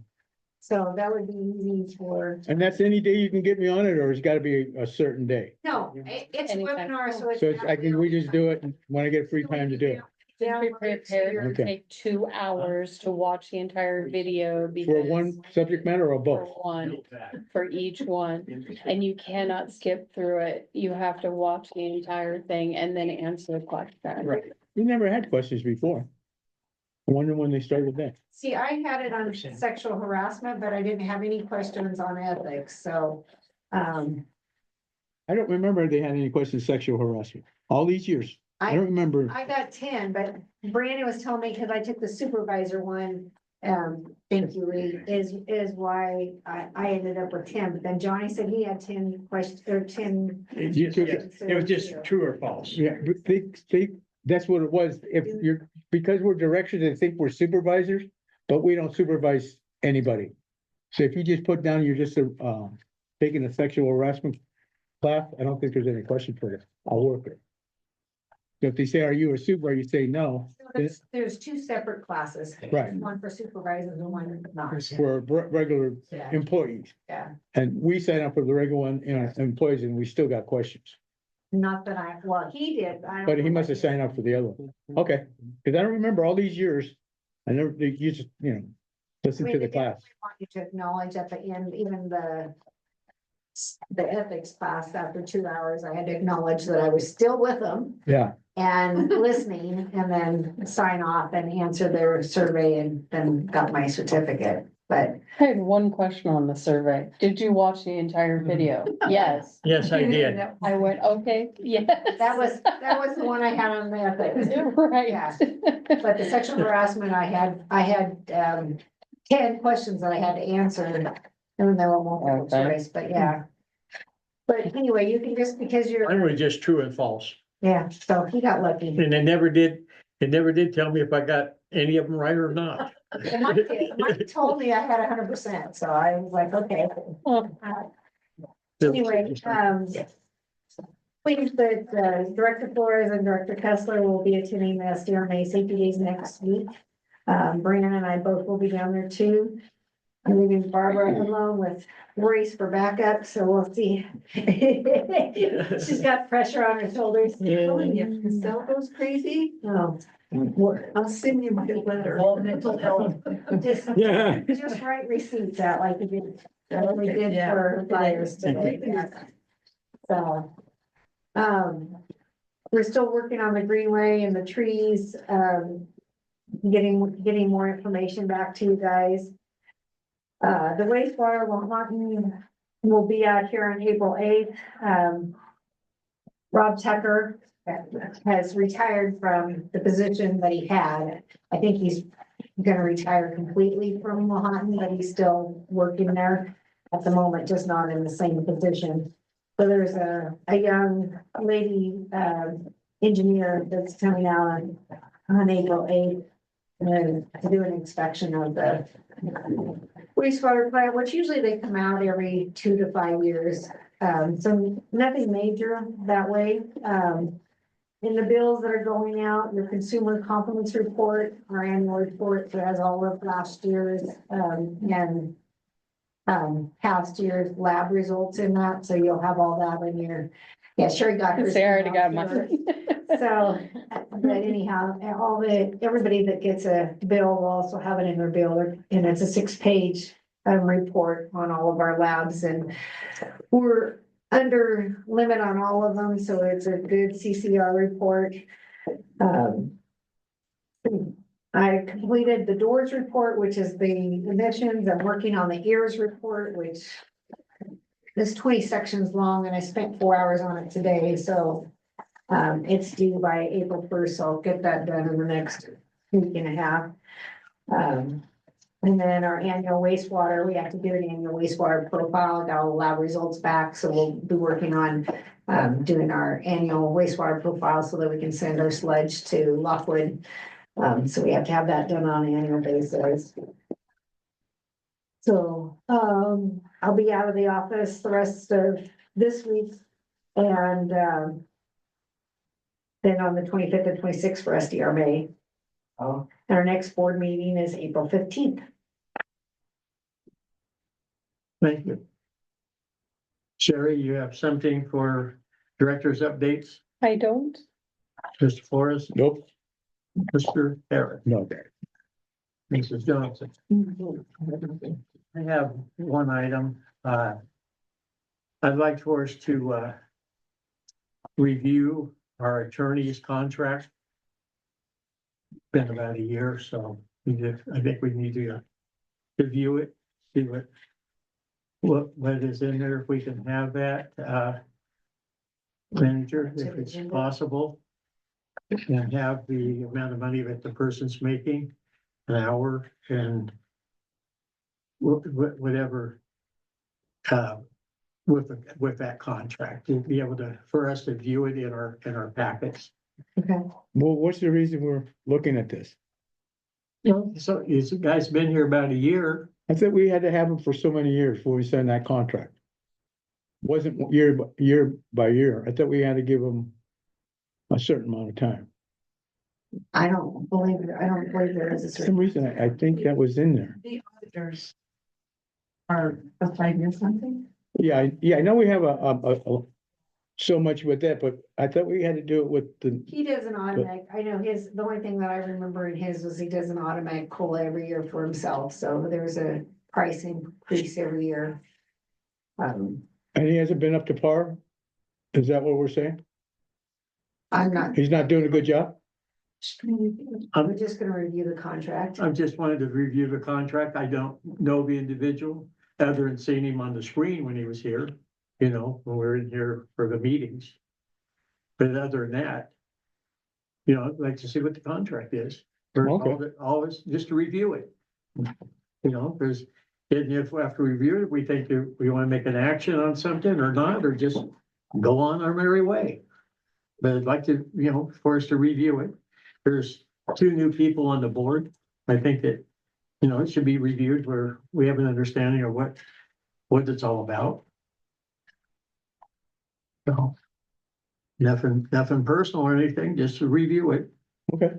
S1: So that would be easy for,
S5: And that's any day you can get me on it, or it's gotta be a certain day?
S1: no, it's a
S8: Anytime.
S1: webinar, so it's.
S5: So it's, we just do it when I get free time to do it.
S1: Yeah.
S8: Be prepared to
S5: Okay.
S8: take 2 hours to watch the entire video
S5: For
S8: because
S5: one subject matter or
S8: for
S5: both?
S8: one, for each one. And you cannot skip through it. You have to watch the entire thing and then answer the question.
S3: Right.
S5: We never had questions before. I wonder when they started that.
S1: See, I had it on sexual harassment, but I didn't have any questions on ethics, so,
S5: I don't remember they had any questions sexual harassment, all these years. I don't remember.
S1: I got 10, but Brandon was telling me, because I took the supervisor one, thank you, Lee, is why I ended up with 10, but then Johnny said he had 10 questions, or 10.
S5: You took it-
S3: It was just true or false.
S5: Yeah, but that's what it was. If you're, because we're directors, they think we're supervisors, but we don't supervise anybody. So if you just put down, you're just taking a sexual harassment class, I don't think there's any question for it. I'll work it. So if they say, are you a supervisor? You say no,
S1: There's 2 separate classes.
S5: Right.
S1: One for supervisors and one not.
S5: for regular
S1: Yeah,
S5: employees.
S1: yeah,
S5: And we sign up for the regular one, employees, and we still got questions.
S1: not that well, he did. I don't
S5: But he
S1: know
S5: must
S1: what
S5: have signed up for the other one. Okay, because I don't remember all these years. I never, you just, listen
S1: I
S5: to
S1: mean,
S5: the class.
S1: definitely want you to acknowledge at the end, even the ethics class, after 2 hours, I had to acknowledge that I was still with them
S5: Yeah,
S1: and listening, and then sign off and answer their survey, and then got my certificate. But
S8: I had one question on the survey. Did you watch the entire video? Yes.
S3: Yes, I did.
S8: I went, okay, yes.
S1: that was the one I had on the ethics.
S8: Right.
S1: Yeah. But the sexual harassment, I had 10 questions that I had to answer, and then there were multiple
S8: Okay.
S1: choice, but yeah. But anyway, you can just, because you're,
S3: Mine was just true and false.
S1: yeah, so he got lucky.
S3: And it never did tell me if I got any of them right or not.
S1: And Mike told me I had 100%, so I was like, okay. Anyway, please, the Director Flores and Director Kessler will be attending the SDRMA Safety Days next week. Brandon and I both will be down there too. I'm leaving Barbara alone with Maurice for backup, so we'll see. She's got pressure on her shoulders.
S7: Telling you, his cell goes crazy.
S1: Oh,
S7: I'll send you my letter.
S2: All mental health.
S1: just,
S5: yeah.
S1: just write receipts out like we did
S7: Yeah.
S1: for flyers today. So, we're still working on the greenway and the trees, getting more information back to you guys. The wastewater will be out here on April 8th. Rob Tucker has retired from the position that he had. I think he's gonna retire completely from Wahatan, but he's still working there at the moment, just not in the same position. So there's a young lady, engineer that's coming out on April 8th. To do an inspection of the wastewater plant, which usually they come out every 2 to 5 years. So nothing major that way. In the bills that are going out, your consumer confidence report, our annual report that has all of last year's, and past year's lab results in that, so you'll have all that in your, yeah, Sherry got hers.
S8: Say I already got mine.
S1: So, but anyhow, everybody that gets a bill will also have it in their bill, and it's a 6-page report on all of our labs, and we're under limit on all of them, so it's a good CCR report. I completed the doors report, which is the emissions. I'm working on the ears report, which is 20 sections long, and I spent 4 hours on it today, so it's due by April 1st, so I'll get that done in the next week and a half. And then our annual wastewater, we have to do an annual wastewater profile, got all the lab results back, so we'll be working on doing our annual wastewater profile so that we can send our sludge to Lockwood. So we have to have that done on an annual basis. So I'll be out of the office the rest of this week, and then on the 25th and 26th for SDRMA. And our next board meeting is April 15th.
S3: Thank you. Sherry, you have something for director's updates?
S8: I don't.
S3: Mr. Flores,
S5: Nope,
S3: Mr. Harris,
S5: no.
S3: Mrs. Johnson. I have one item. I'd like for us to review our attorney's contract. Been about a year, so I think we need to review it, see what is in there, if we can have that, manager, if it's possible. And have the amount of money that the person's making an hour and whatever, with that contract, to be able to, for us to view it in our packets.
S1: Okay.
S5: Well, what's the reason we're looking at this?
S3: You know, so this guy's been here about a year.
S5: I thought we had to have them for so many years before we signed that contract. Wasn't year by year. I thought we had to give them a certain amount of time.
S1: I don't believe there is a
S5: For some reason, I think that was in there.
S7: The auditors are a 5-year something.
S5: Yeah, I know we have a so much with that, but I thought we had to do it with the,
S1: He does an automatic, I know the only thing that I remember in his was he does an automatic COLA every year for himself, so there's a price increase every year.
S5: and he hasn't been up to par? Is that what we're saying?
S1: I'm not,
S5: He's not doing a good job?
S1: we're just gonna review the contract.
S3: I just wanted to review the contract. I don't know the individual other than seeing him on the screen when he was here, you know, when we were in here for the meetings. But other than that, you know, I'd like to see what the contract is. For
S5: Okay.
S3: all this, just to review it. You know, and if after we review it, we think that we want to make an action on something or not, or just go on our merry way. But I'd like to, you know, for us to review it. There's 2 new people on the board. I think that, you know, it should be reviewed where we have an understanding of what it's all about. So, nothing personal or anything, just to review it.
S5: Okay.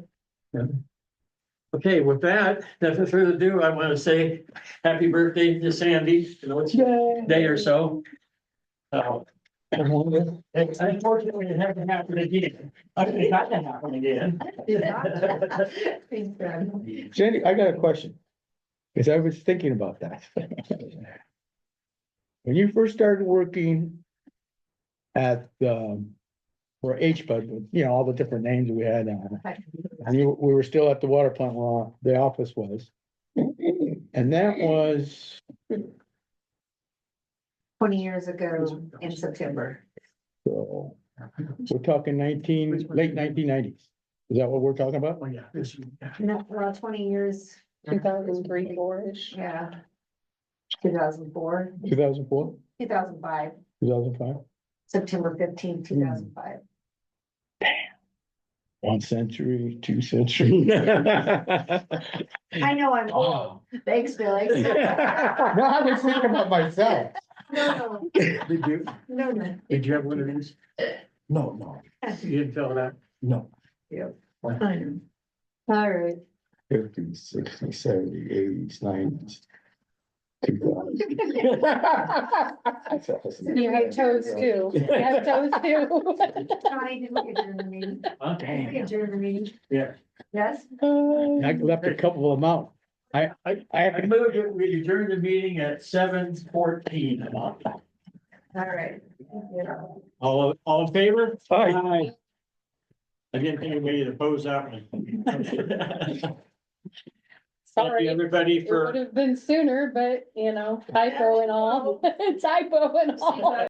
S3: Yeah. Okay, with that, nothing further ado, I want to say happy birthday to Sandy. You know, it's a day or so. Unfortunately, it hasn't happened again. I mean, it got to happen again.
S5: Sandy, I got a question. Cause I was thinking about that. When you first started working at for HPUD, you know, all the different names we had, and we were still at the water plant where the office was. And that was,
S1: 20 years ago in September.
S5: so, we're talking late 1990s. Is that what we're talking about?
S3: Oh, yeah.
S1: No, well, 20 years,
S8: 2003, 4-ish.
S1: yeah. 2004,
S5: 2004,
S1: 2005.
S5: 2005?
S1: September 15, 2005.
S11: 1 century, 2 century.
S1: I know I'm old. Thanks, Billy.
S5: No, I was thinking about myself.
S1: No,
S3: Did you,
S1: no, no.
S3: did you have one of these?
S11: No,
S3: You didn't fill it out?
S11: no.
S1: I know. All right.
S11: 50s, 60s, 70s, 80s, 90s. 2000s.
S8: You have toes too. You have toes too.
S1: Connie, did we adjourn the meeting? Did we adjourn the meeting?
S3: Yeah.
S1: Yes?
S5: I left a couple of them out.
S3: I moved it, we adjourned the meeting at 7:14.
S1: All right.
S3: All in favor?
S5: Aye.
S3: I didn't think anybody to oppose that one. Thank
S8: Sorry,
S3: you, everybody,
S8: it
S3: for.
S8: would have been sooner, but you know, typo and all, typo and all.